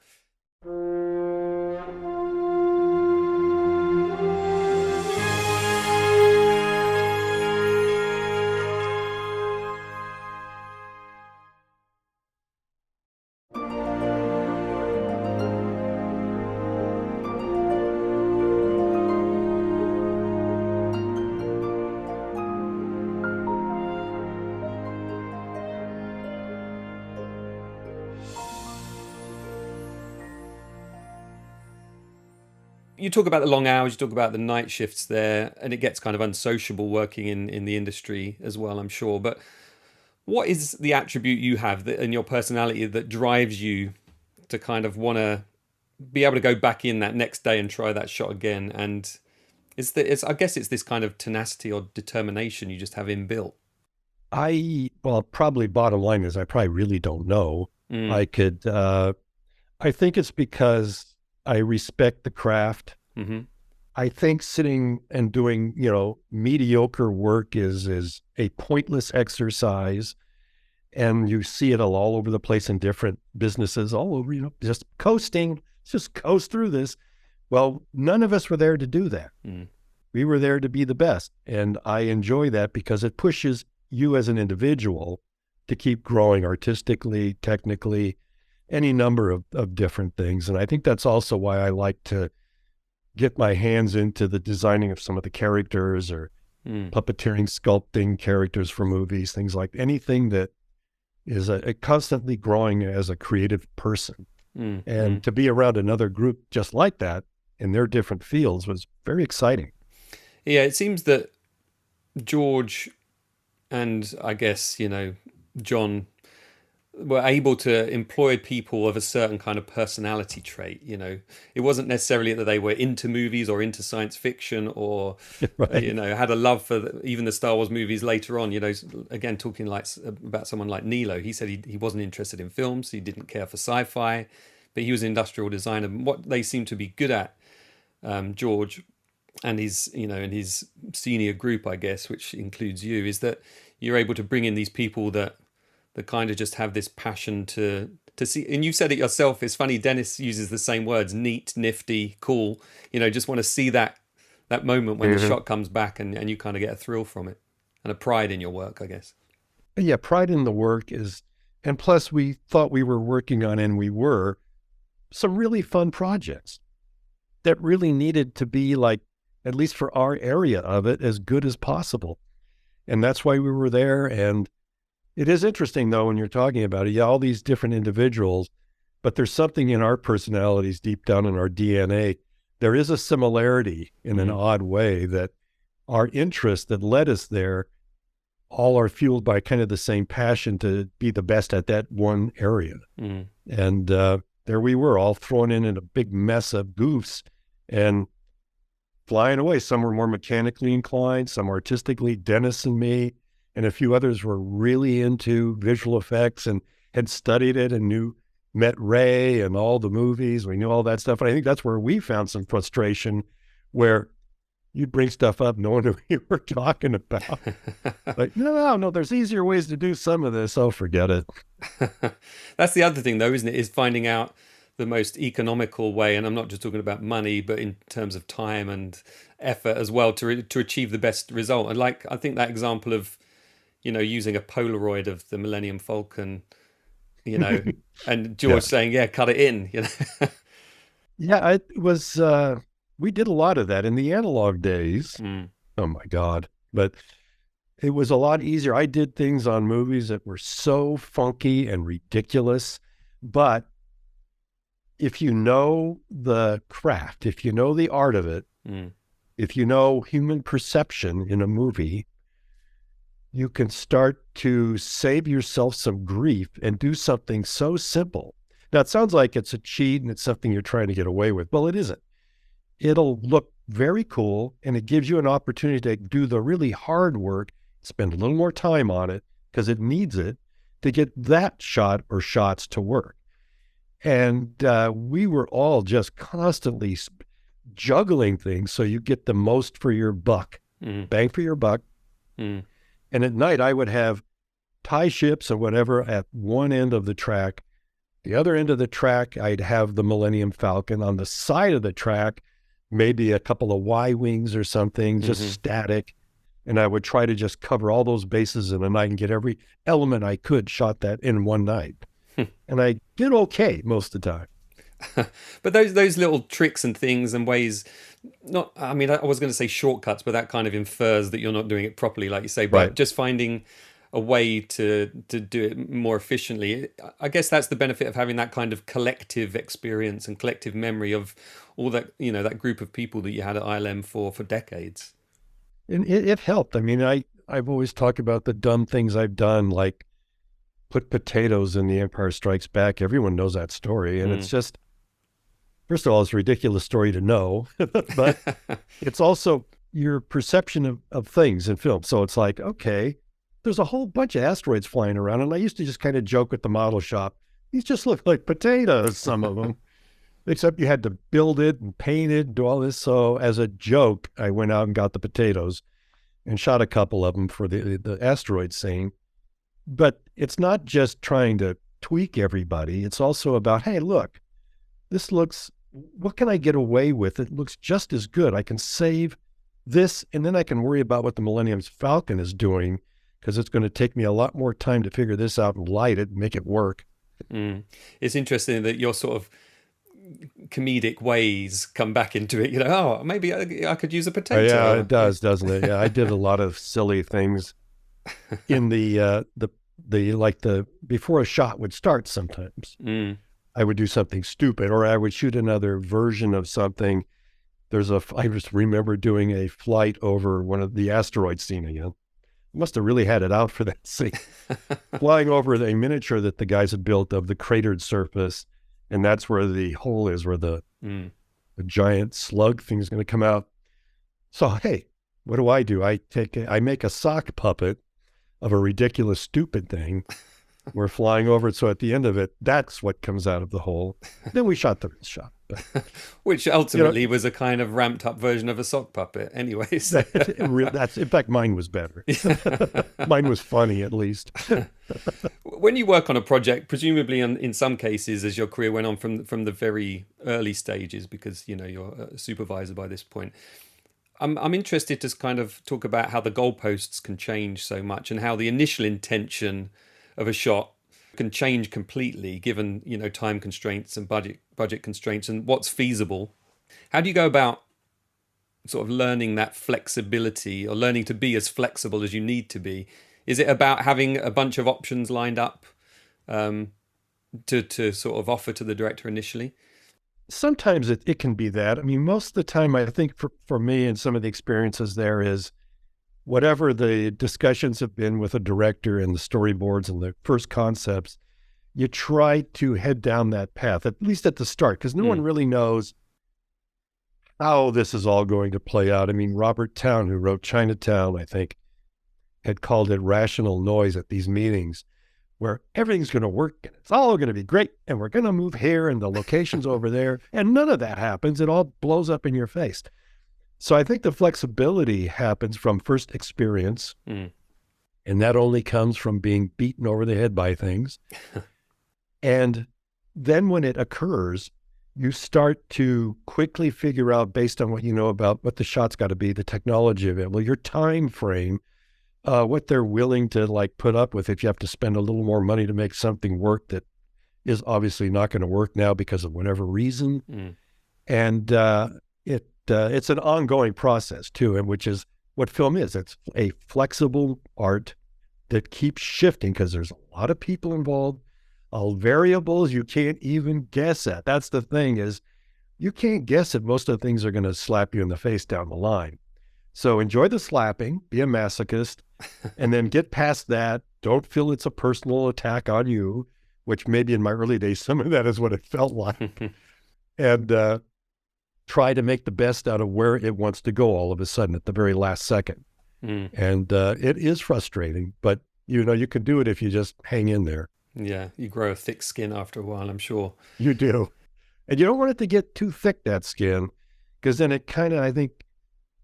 B: you talk about the long hours, you talk about the night shifts there, and it gets kind of unsociable working in the industry as well, I'm sure. But what is the attribute you have in your personality that drives you to kind of want to be able to go back in that next day and try that shot again? And I guess it's this kind of tenacity or determination you just have inbuilt.
A: Well, probably bottom line is I probably really don't know.
B: Mm.
A: I think it's because I respect the craft.
B: Mm-hmm.
A: I think sitting and doing, mediocre work is a pointless exercise. And you see it all over the place in different businesses all over, just coasting, just coast through this. Well, none of us were there to do that.
B: Mm.
A: We were there to be the best. And I enjoy that because it pushes you as an individual to keep growing artistically, technically, any number of different things. And I think that's also why I like to get my hands into the designing of some of the characters or puppeteering, sculpting characters for movies, things like anything that is a constantly growing as a creative person. And to be around another group just like that in their different fields was very exciting.
B: Yeah, it seems that George and I guess, John were able to employ people of a certain kind of personality trait. It wasn't necessarily that they were into movies or into science fiction or
A: Right.
B: had a love for even the Star Wars movies later on. Again, talking about someone like Nilo, he said he wasn't interested in films, he didn't care for sci-fi, but he was an industrial designer. What they seem to be good at, George and his senior group, I guess, which includes you, is that you're able to bring in these people that kind of just have this passion to see. And you said it yourself. It's funny. Dennis uses the same words: neat, nifty, cool. Just want to see that moment when the shot comes back, and you kind of get a thrill from it and a pride in your work, I guess.
A: Yeah, pride in the work and plus we thought we were working on, and we were, some really fun projects that really needed to be, like, at least for our area of it, as good as possible. And that's why we were there. And it is interesting, though, when you're talking about it, all these different individuals, but there's something in our personalities deep down in our DNA. There is a similarity in an odd way that our interests that led us there all are fueled by kind of the same passion to be the best at that one area. And there we were, all thrown in a big mess of goofs and flying away. Some were more mechanically inclined, some artistically. Dennis and me and a few others were really into visual effects and had studied it and met Ray and all the movies. We knew all that stuff. And I think that's where we found some frustration, where you'd bring stuff up knowing who you were talking about. Like, no, there's easier ways to do some of this. Oh, forget it.
B: That's the other thing, though, isn't it? Is finding out the most economical way, and I'm not just talking about money, but in terms of time and effort as well, to achieve the best result. And I think that example of, using a Polaroid of the Millennium Falcon, and George saying, "Yeah, cut it in,"
A: Yeah, it was. We did a lot of that in the analog days. Oh my God! But it was a lot easier. I did things on movies that were so funky and ridiculous, but if you know the craft, if you know the art of it, if you know human perception in a movie, you can start to save yourself some grief and do something so simple. Now, it sounds like it's a cheat and it's something you're trying to get away with. Well, it isn't. It'll look very cool, and it gives you an opportunity to do the really hard work, spend a little more time on it because it needs it to get that shot or shots to work. And we were all just constantly juggling things so you get the most for your buck, bang for your buck. And at night, I would have tie ships or whatever at one end of the track. The other end of the track, I'd have the Millennium Falcon. On the side of the track, maybe a couple of Y-wings or something, just static. And I would try to just cover all those bases in a night and get every element I could shot that in one night. And I did okay most of the time.
B: But those little tricks and things and ways, I was going to say shortcuts, but that kind of infers that you're not doing it properly, like you say. But just finding a way to do it more efficiently. I guess that's the benefit of having that kind of collective experience and collective memory of all that, that group of people that you had at ILM for decades.
A: And it helped. I mean, I've always talked about the dumb things I've done, like put potatoes in The Empire Strikes Back. Everyone knows that story. And it's just, first of all, it's a ridiculous story to know, but it's also your perception of things in film. So it's like, okay, there's a whole bunch of asteroids flying around. And I used to just kind of joke at the model shop, these just look like potatoes, some of them, except you had to build it and paint it and do all this. So as a joke, I went out and got the potatoes and shot a couple of them for the asteroid scene. But it's not just trying to tweak everybody. It's also about, hey, look, what can I get away with? It looks just as good. I can save this, and then I can worry about what the Millennium Falcon is doing, because it's going to take me a lot more time to figure this out and light it and make it work.
B: It's interesting that your sort of comedic ways come back into it. Oh, maybe I could use a potato.
A: Yeah, it does, doesn't it? Yeah, I did a lot of silly things in the before a shot would start. Sometimes I would do something stupid, or I would shoot another version of something. I just remember doing a flight over one of the asteroid scene again. Must have really had it out for that scene. Flying over a miniature that the guys had built of the cratered surface, and that's where the hole is, where the giant slug thing is going to come out. So, hey, what do? I make a sock puppet of a ridiculous, stupid thing. We're flying over it. So at the end of it, that's what comes out of the hole. Then we shot the shot.
B: Which ultimately was a kind of ramped up version of a sock puppet anyways.
A: In fact, mine was better. Mine was funny, at least.
B: When you work on a project, presumably in some cases, as your career went on from the very early stages, because you're a supervisor by this point, I'm interested to kind of talk about how the goalposts can change so much, and how the initial intention of a shot can change completely given time constraints and budget constraints and what's feasible. How do you go about sort of learning that flexibility, or learning to be as flexible as you need to be? Is it about having a bunch of options lined up to sort of offer to the director initially?
A: Sometimes it can be that. I mean, most of the time, I think for me and some of the experiences there is whatever the discussions have been with a director and the storyboards and the first concepts, you try to head down that path, at least at the start, because no one really knows how this is all going to play out. I mean, Robert Towne, who wrote Chinatown, I think, had called it rational noise at these meetings, where everything's going to work and it's all going to be great and we're going to move here and the location's over there, and none of that happens. It all blows up in your face. So I think the flexibility happens from first experience, and that only comes from being beaten over the head by things. And then when it occurs, you start to quickly figure out, based on what you know about what the shot's got to be, the technology of it, well, your time frame, what they're willing to put up with if you have to spend a little more money to make something work that is obviously not going to work now because of whatever reason. And it's an ongoing process too, and which is what film is. It's a flexible art that keeps shifting because there's a lot of people involved, all variables you can't even guess at. That's the thing, is you can't guess at most of the things are going to slap you in the face down the line. So enjoy the slapping, be a masochist, and then get past that. Don't feel it's a personal attack on you, which maybe in my early days, some of that is what it felt like. And try to make the best out of where it wants to go all of a sudden at the very last second. And it is frustrating, but you can do it if you just hang in there.
B: Yeah, you grow a thick skin after a while, I'm sure.
A: You do. And you don't want it to get too thick, that skin, because then it kind of, I think,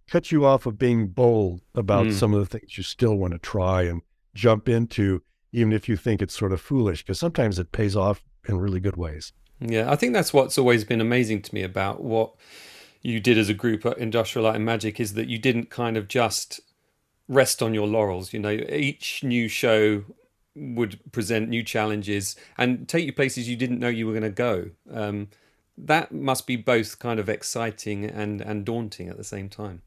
A: cuts you off of being bold about some of the things you still want to try and jump into, even if you think it's sort of foolish, because sometimes it pays off in really good ways.
B: Yeah, I think that's what's always been amazing to me about what you did as a group at Industrial Light and Magic, is that you didn't kind of just rest on your laurels. Each new show would present new challenges and take you places you didn't know you were going to go. That must be both kind of exciting and daunting at the same time.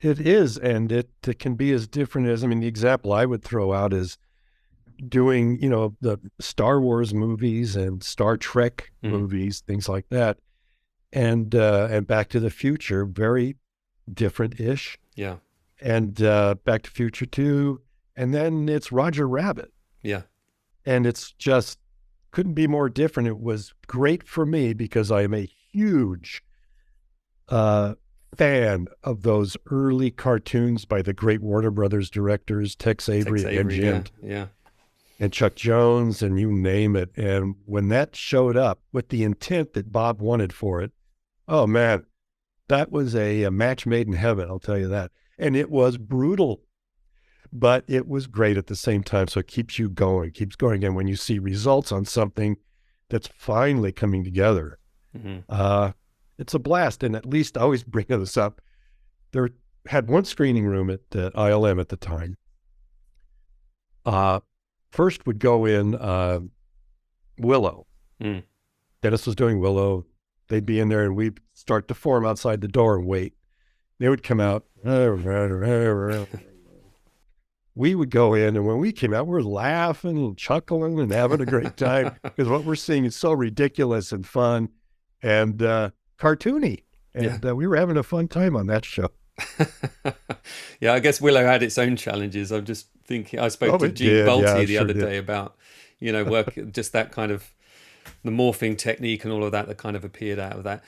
A: It is, and it can be as different as, I mean, the example I would throw out is doing, the Star Wars movies and Star Trek movies, things like that, and Back to the Future, very different-ish.
B: Yeah.
A: And Back to Future 2, and then it's Roger Rabbit.
B: Yeah.
A: And it's just couldn't be more different. It was great for me because I am a huge fan of those early cartoons by the great Warner Brothers directors, Tex Avery and Jim.
B: Yeah.
A: And Chuck Jones, and you name it. And when that showed up with the intent that Bob wanted for it, oh man, that was a match made in heaven, I'll tell you that. And it was brutal, but it was great at the same time. So it keeps you going, keeps going. And when you see results on something that's finally coming together, it's a blast. And at least I always bring this up. There had one screening room at ILM at the time. First would go in Willow. Dennis was doing Willow. They'd be in there and we'd start to form outside the door and wait. They would come out. We would go in, and when we came out, we're laughing and chuckling and having a great time because what we're seeing is so ridiculous and fun and cartoony. And we were having a fun time on that show.
B: Yeah, I guess Willow had its own challenges. I'm just thinking, I spoke to Gene Bolte the other day about, work, just that kind of the morphing technique and all of that kind of appeared out of that.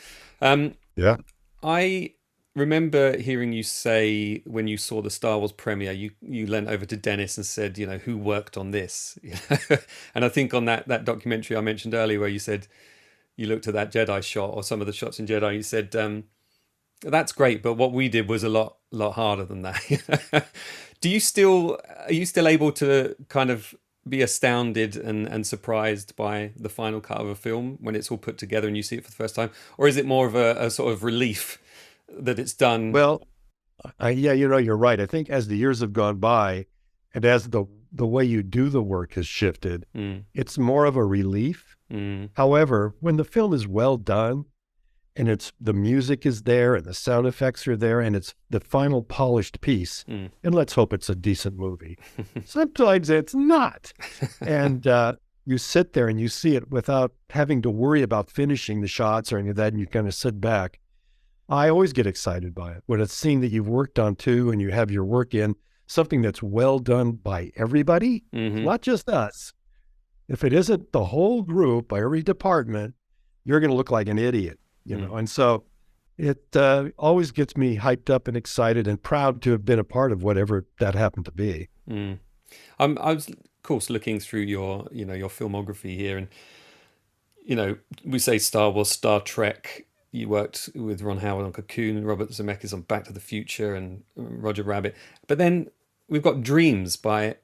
B: I remember hearing you say when you saw the Star Wars premiere, you leant over to Dennis and said, who worked on this? And I think on that documentary I mentioned earlier where you said you looked at that Jedi shot or some of the shots in Jedi, you said, that's great, but what we did was a lot harder than that. Are you still able to kind of be astounded and surprised by the final cut of a film when it's all put together and you see it for the first time? Or is it more of a sort of relief that it's done?
A: Well, you're right. I think as the years have gone by and as the way you do the work has shifted, it's more of a relief. However, when the film is well done and the music is there and the sound effects are there and it's the final polished piece, and let's hope it's a decent movie. Sometimes it's not. And you sit there and you see it without having to worry about finishing the shots or any of that, and you kind of sit back. I always get excited by it. When it's a scene that you've worked on too and you have your work in, something that's well done by everybody, not just us. If it isn't the whole group by every department, you're going to look like an idiot, And so it always gets me hyped up and excited and proud to have been a part of whatever that happened to be.
B: I was, of course, looking through your filmography here, and we say Star Wars, Star Trek. You worked with Ron Howard on Cocoon, Robert Zemeckis on Back to the Future, and Roger Rabbit. But then we've got Dreams by,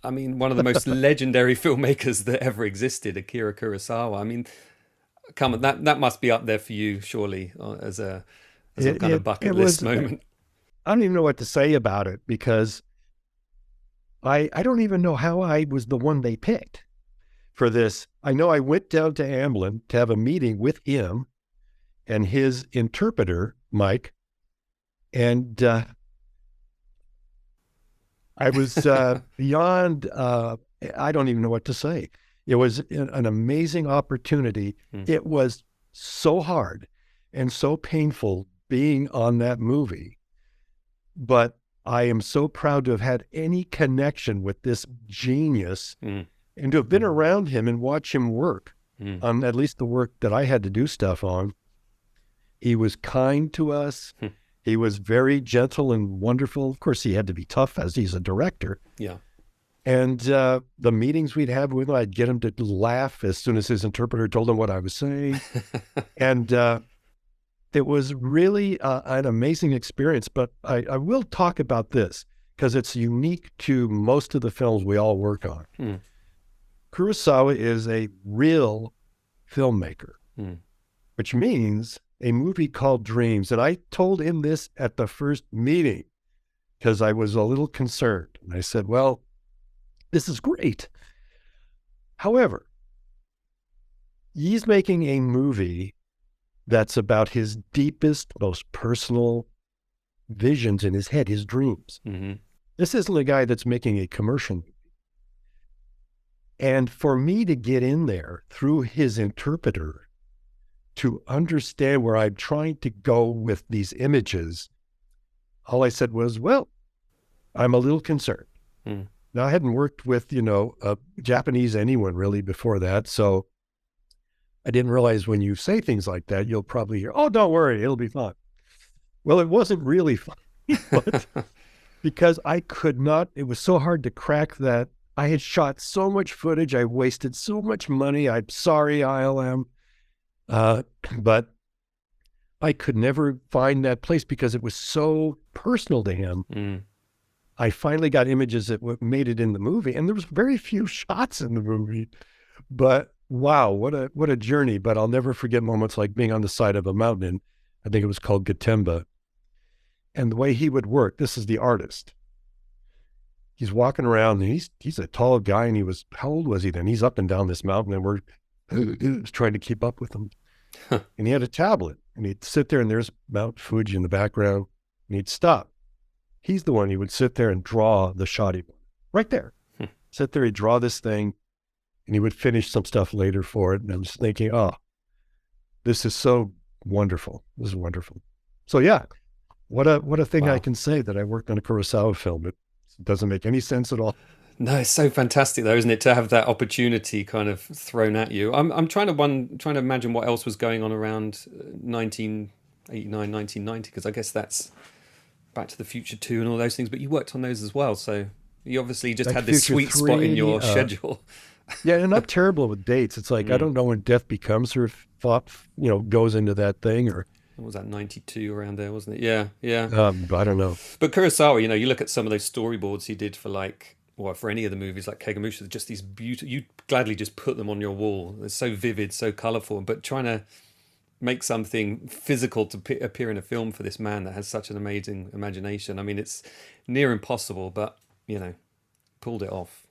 B: one of the most legendary filmmakers that ever existed, Akira Kurosawa. Come on, that must be up there for you, surely, as a kind of bucket list moment.
A: I don't even know what to say about it because I don't even know how I was the one they picked for this. I know I went down to Amblin to have a meeting with him and his interpreter, Mike, and I was beyond, I don't even know what to say. It was an amazing opportunity. It was so hard and so painful being on that movie, but I am so proud to have had any connection with this genius and to have been around him and watch him work on at least the work that I had to do stuff on. He was kind to us. He was very gentle and wonderful. Of course, he had to be tough as he's a director.
B: Yeah.
A: And the meetings we'd have with him, I'd get him to laugh as soon as his interpreter told him what I was saying. And it was really an amazing experience. But I will talk about this because it's unique to most of the films we all work on. Kurosawa is a real filmmaker, which means a movie called Dreams. And I told him this at the first meeting because I was a little concerned. And I said, well, this is great. However, he's making a movie that's about his deepest, most personal visions in his head, his dreams.
B: Mm-hmm.
A: This isn't a guy that's making a commercial. And for me to get in there through his interpreter to understand where I'm trying to go with these images, all I said was, well, I'm a little concerned.
B: Mm.
A: Now, I hadn't worked with, Japanese anyone really before that. So I didn't realize when you say things like that, you'll probably hear, oh, don't worry, it'll be fun. Well, it wasn't really fun, but because I could not, it was so hard to crack that. I had shot so much footage. I wasted so much money. I'm sorry, ILM. But I could never find that place because it was so personal to him.
B: Mm.
A: I finally got images that made it in the movie, and there was very few shots in the movie. But wow, what a journey. But I'll never forget moments like being on the side of a mountain. I think it was called Gatemba. And the way he would work, this is the artist. He's walking around, and he's a tall guy, and how old was he then? He's up and down this mountain, and we're trying to keep up with him. And he had a tablet, and he'd sit there, and there's Mount Fuji in the background, and he'd stop. He's the one who would sit there and draw the shot right there. Sit there, he'd draw this thing, and he would finish some stuff later for it. And I was thinking, oh, this is so wonderful. This is wonderful. So yeah, what a thing. Wow. I can say that I worked on a Kurosawa film. It doesn't make any sense at all.
B: No, it's so fantastic though, isn't it, to have that opportunity kind of thrown at you. I'm trying to imagine what else was going on around 1989, 1990, because I guess that's Back to the Future 2 and all those things, but you worked on those as well, so you obviously just had this sweet spot in your schedule.
A: Yeah, and I'm terrible with dates. It's like I don't know when Death Becomes Her goes into that thing, or
B: what was that, 92 around there, wasn't it? Yeah.
A: I don't know.
B: But Kurosawa, you look at some of those storyboards he did for for any of the movies like Kagemusha, just these beautiful, you'd gladly just put them on your wall. They're so vivid, so colourful, but trying to make something physical to appear in a film for this man that has such an amazing imagination. I mean, it's near impossible, but, pulled it off.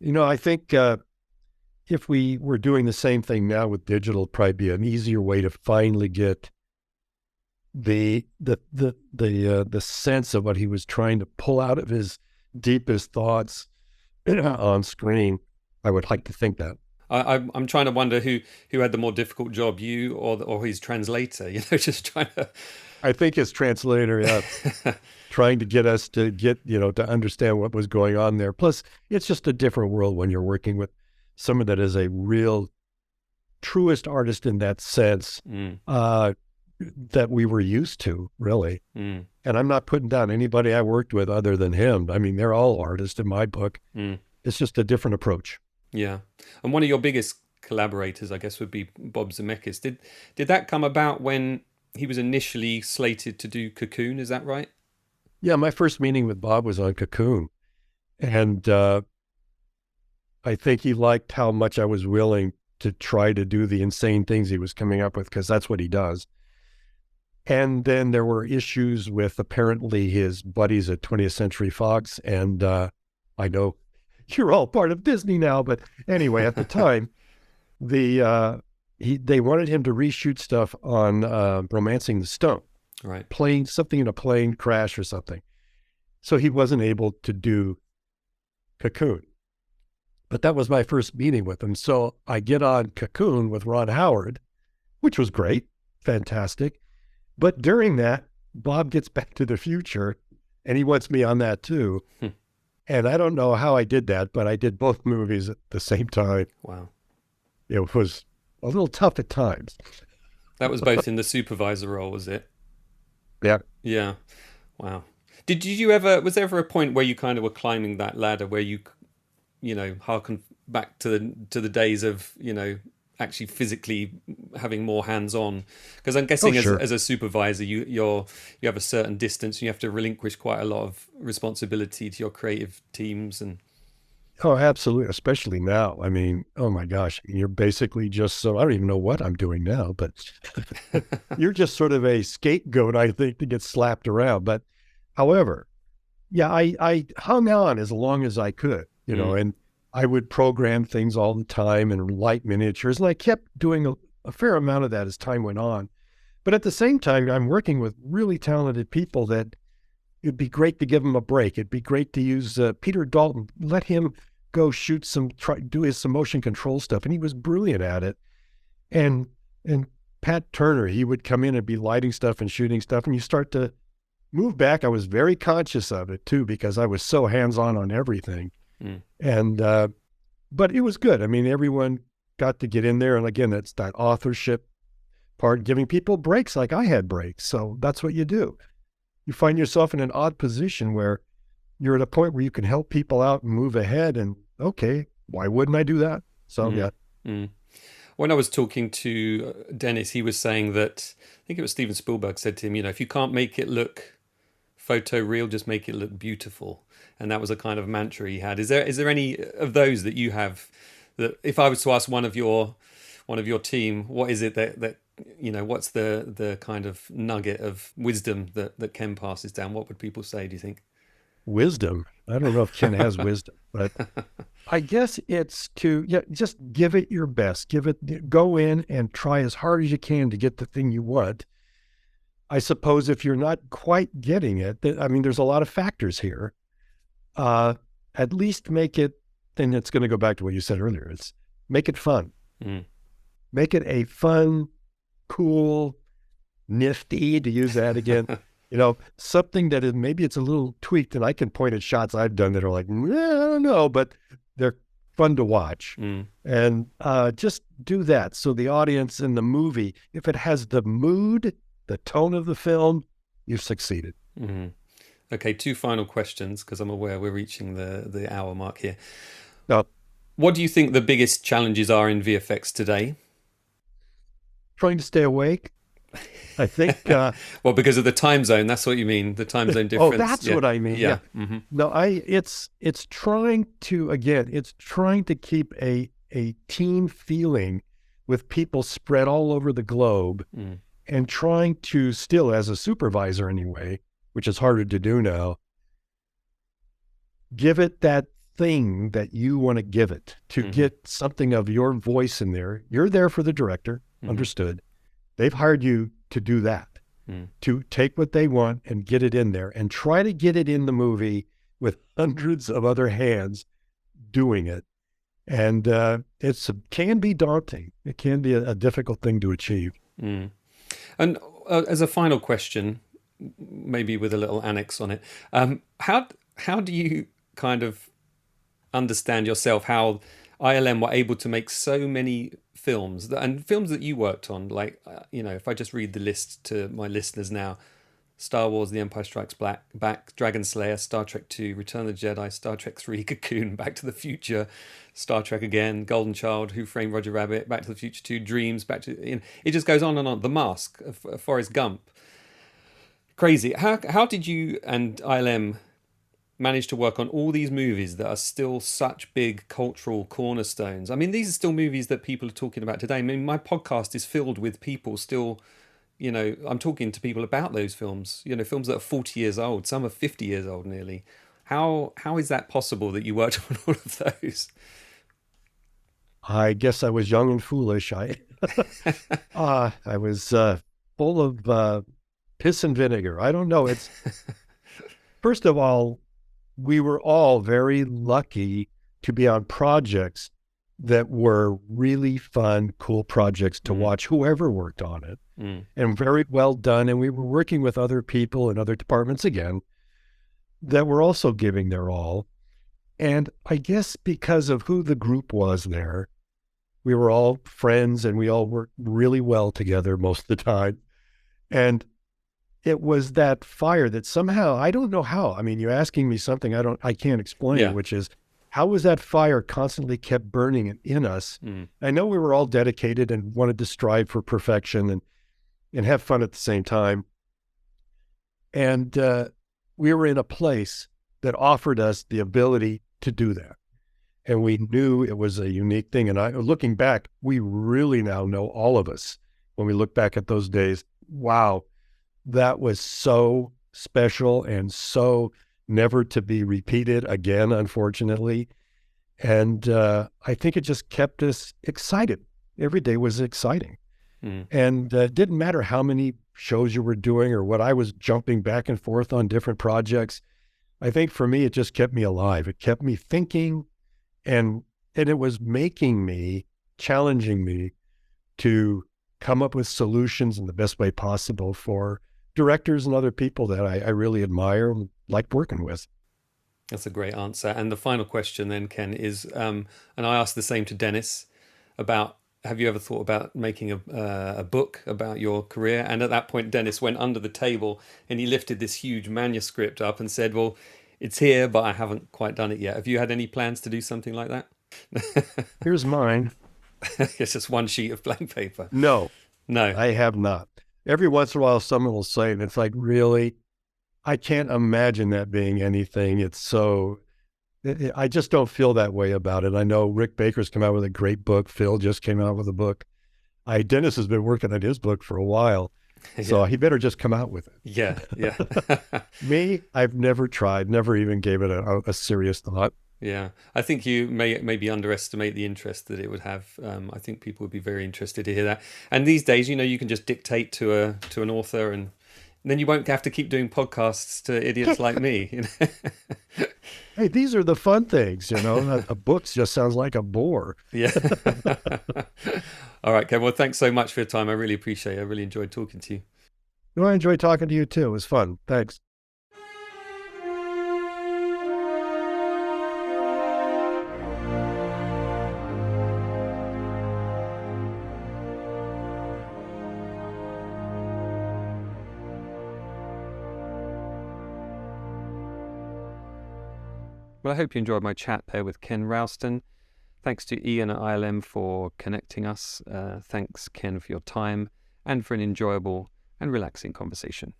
A: I think if we were doing the same thing now with digital, it'd probably be an easier way to finally get the sense of what he was trying to pull out of his deepest thoughts on screen. I would like to think that.
B: I'm trying to wonder who had the more difficult job, you or his translator. Just trying to.
A: I think his translator, yeah, trying to get us to to understand what was going on there. Plus, it's just a different world when you're working with someone that is a real, truest artist in that sense that we were used to, really. And I'm not putting down anybody I worked with other than him. I mean, they're all artists in my book. It's just a different approach.
B: Yeah. And one of your biggest collaborators, I guess, would be Bob Zemeckis. Did that come about when he was initially slated to do Cocoon? Is that right?
A: Yeah, my first meeting with Bob was on Cocoon. And I think he liked how much I was willing to try to do the insane things he was coming up with, because that's what he does. And then there were issues with apparently his buddies at 20th Century Fox. And I know you're all part of Disney now, but anyway, at the time, they wanted him to reshoot stuff on Romancing the Stone,
B: right?
A: Something in a plane crash or something. So he wasn't able to do Cocoon. But that was my first meeting with him. So I get on Cocoon with Ron Howard, which was great, fantastic. But during that, Bob gets Back to the Future, and he wants me on that too. And I don't know how I did that, but I did both movies at the same time.
B: Wow.
A: It was a little tough at times.
B: That was both in the supervisor role, was it?
A: Yeah.
B: Yeah. Wow. Was there ever a point where you kind of were climbing that ladder where you harken back to the days of, actually physically having more hands-on? Because I'm guessing as a supervisor, you have a certain distance and you have to relinquish quite a lot of responsibility to your creative teams. And
A: oh, absolutely, especially now. I mean, oh my gosh, you're basically just I don't even know what I'm doing now, but you're just sort of a scapegoat, I think, to get slapped around. But however, yeah, I hung on as long as I could, and I would program things all the time and light miniatures, and I kept doing a fair amount of that as time went on. But at the same time, I'm working with really talented people that it'd be great to give them a break. It'd be great to use Peter Dalton, let him go shoot do some motion control stuff. And he was brilliant at it. And Pat Turner, he would come in and be lighting stuff and shooting stuff. And you start to move back. I was very conscious of it too, because I was so hands-on everything. And, but it was good. I mean, everyone got to get in there. And again, it's that authorship part, giving people breaks like I had breaks. So that's what you do. You find yourself in an odd position where you're at a point where you can help people out and move ahead. And okay, why wouldn't I do that? So yeah.
B: When I was talking to Dennis, he was saying that, I think it was Steven Spielberg said to him, you know, if you can't make it look photoreal, just make it look beautiful. And that was a kind of mantra he had. Is there any of those that you have, that if I was to ask one of your team, what is it that you know, what's the kind of nugget of wisdom that Ken passes down? What would people say, do you think?
A: Wisdom? I don't know if Ken has wisdom, but I guess it's to just give it your best. Go in and try as hard as you can to get the thing you want. I suppose if you're not quite getting it, I mean, there's a lot of factors here. At least make it, then it's going to go back to what you said earlier. It's make it fun. Make it a fun, cool, nifty, to use that again, you know, something that is, maybe it's a little tweaked, and I can point at shots I've done that are like, I don't know, but they're fun to watch. And just do that. So the audience in the movie, if it has the mood, the tone of the film, you've succeeded.
B: Okay, 2 final questions, because I'm aware we're reaching the hour mark here.
A: Now,
B: what do you think the biggest challenges are in VFX today?
A: Trying to stay awake, I think.
B: Well, because of the time zone, that's what you mean, the time zone difference.
A: Oh, that's what I mean. Yeah. No, it's trying to, again, it's trying to keep a team feeling with people spread all over the globe, and trying to still, as a supervisor anyway, which is harder to do now, give it that thing that you want to give it, to get something of your voice in there. You're there for the director. Understood. They've hired you to do that, to take what they want and get it in there, and try to get it in the movie with hundreds of other hands doing it. And can be daunting. It can be a difficult thing to achieve.
B: And as a final question, maybe with a little annex on it, how do you kind of understand yourself how ILM were able to make so many films, and films that you worked on, like, you know, if I just read the list to my listeners now: Star Wars The Empire Strikes Back, Dragon Slayer, Star Trek II, Return of the Jedi, Star Trek III, Cocoon, Back to the Future, Star Trek again, Golden Child, Who Framed Roger Rabbit, Back to the Future 2, Dreams, you know, it just goes on and on. The Mask, Forrest Gump. Crazy. How did you and ILM manage to work on all these movies that are still such big cultural cornerstones? I mean, these are still movies that people are talking about today. I mean, my podcast is filled with people still, you know, I'm talking to people about those films, you know, films that are 40 years old, some are 50 years old nearly. How is that possible that you worked on all of those?
A: I guess I was young and foolish. I was full of piss and vinegar. I don't know. It's first of all, we were all very lucky to be on projects that were really fun, cool projects to watch, whoever worked on it, and very well done. And we were working with other people in other departments again that were also giving their all. And I guess because of who the group was there, we were all friends and we all worked really well together most of the time. And it was that fire that somehow, I don't know how, I mean, you're asking me something I can't explain, which is, how was that fire constantly kept burning in us? I know we were all dedicated and wanted to strive for perfection and have fun at the same time. And we were in a place that offered us the ability to do that. And we knew it was a unique thing. And looking back, we really now know, all of us, when we look back at those days, wow, that was so special and so never to be repeated again, unfortunately. And I think it just kept us excited. Every day was exciting. And it didn't matter how many shows you were doing or what I was jumping back and forth on different projects. I think for me, it just kept me alive. It kept me thinking, and it was making me, challenging me to come up with solutions in the best way possible for directors and other people that I really admire and like working with.
B: That's a great answer. And the final question then, Ken, is, and I asked the same to Dennis, about, have you ever thought about making a book about your career? And at that point, Dennis went under the table and he lifted this huge manuscript up and said, well, it's here, but I haven't quite done it yet. Have you had any plans to do something like that?
A: Here's mine.
B: It's just one sheet of blank paper.
A: No,
B: No,
A: I have not. Every once in a while, someone will say, and it's like, really? I can't imagine that being anything. It's so, I just don't feel that way about it. I know Rick Baker's come out with a great book. Phil just came out with a book. Dennis has been working on his book for a while, so he better just come out with it.
B: Yeah.
A: Me, I've never tried, never even gave it a serious thought.
B: Yeah, I think you maybe underestimate the interest that it would have. I think people would be very interested to hear that. And these days, you can just dictate to an author, and then you won't have to keep doing podcasts to idiots like me.
A: Hey, these are the fun things, A book just sounds like a bore.
B: Yeah. All right, Ken. Well, thanks so much for your time. I really appreciate it. I really enjoyed talking to you.
A: No, I enjoyed talking to you too. It was fun. Thanks.
B: Well, I hope you enjoyed my chat there with Ken Ralston. Thanks to Ian at ILM for connecting us. Thanks, Ken, for your time and for an enjoyable and relaxing conversation.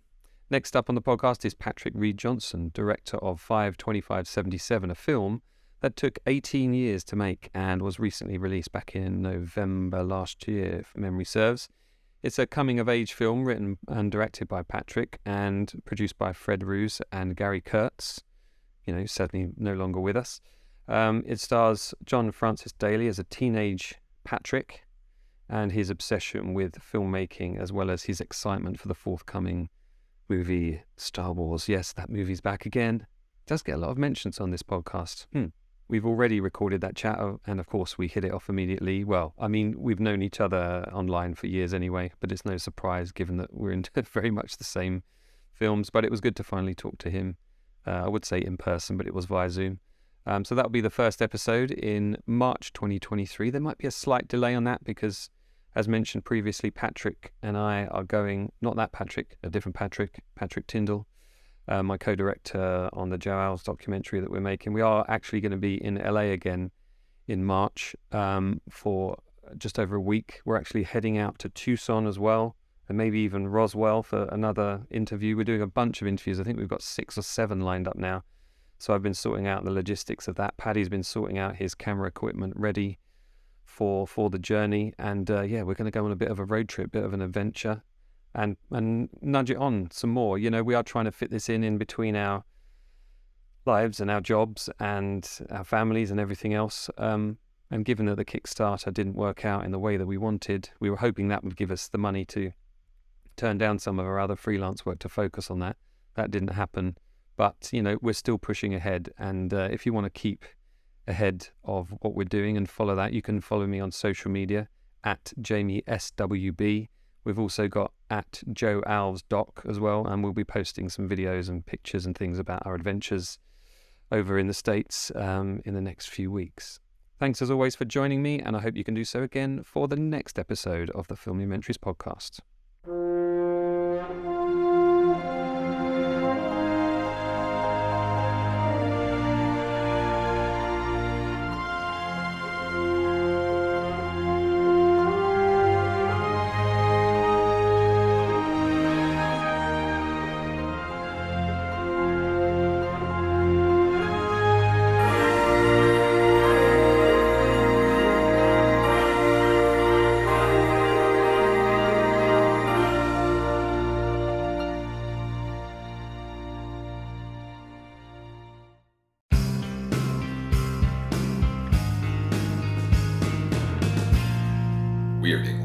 B: Next up on the podcast is Patrick Reed Johnson, director of 5/25/77, a film that took 18 years to make and was recently released back in November last year, if memory serves. It's a coming-of-age film written and directed by Patrick and produced by Fred Roos and Gary Kurtz. Certainly no longer with us. It stars John Francis Daley as a teenage Patrick and his obsession with filmmaking, as well as his excitement for the forthcoming movie Star Wars. Yes, that movie's back again. It does get a lot of mentions on this podcast. We've already recorded that chat, and of course we hit it off immediately. Well, I mean, we've known each other online for years anyway, but it's no surprise given that we're into very much the same films. But it was good to finally talk to him. I would say in person, but it was via Zoom. So that'll be the first episode in March 2023. There might be a slight delay on that because, as mentioned previously, Patrick and I are going, not that Patrick, a different Patrick Tyndall, my co-director on the Joe Owls documentary that we're making. We are actually going to be in LA again in March for just over a week. We're actually heading out to Tucson as well, and maybe even Roswell for another interview. We're doing a bunch of interviews. I think we've got 6 or 7 lined up now. So I've been sorting out the logistics of that. Paddy's been sorting out his camera equipment ready for the journey. And we're going to go on a bit of a road trip, bit of an adventure, and nudge it on some more. We are trying to fit this in between our lives and our jobs and our families and everything else. And given that the Kickstarter didn't work out in the way that we wanted, we were hoping that would give us the money to turn down some of our other freelance work to focus on that. That didn't happen, but we're still pushing ahead. And if you want to keep ahead of what we're doing and follow that, you can follow me on social media at JamieSWB. We've also got at Joe Alves Doc as well, and we'll be posting some videos and pictures and things about our adventures over in the States in the next few weeks. Thanks as always for joining me, and I hope you can do so again for the next episode of the Filmumentaries podcast.
C: Weirding.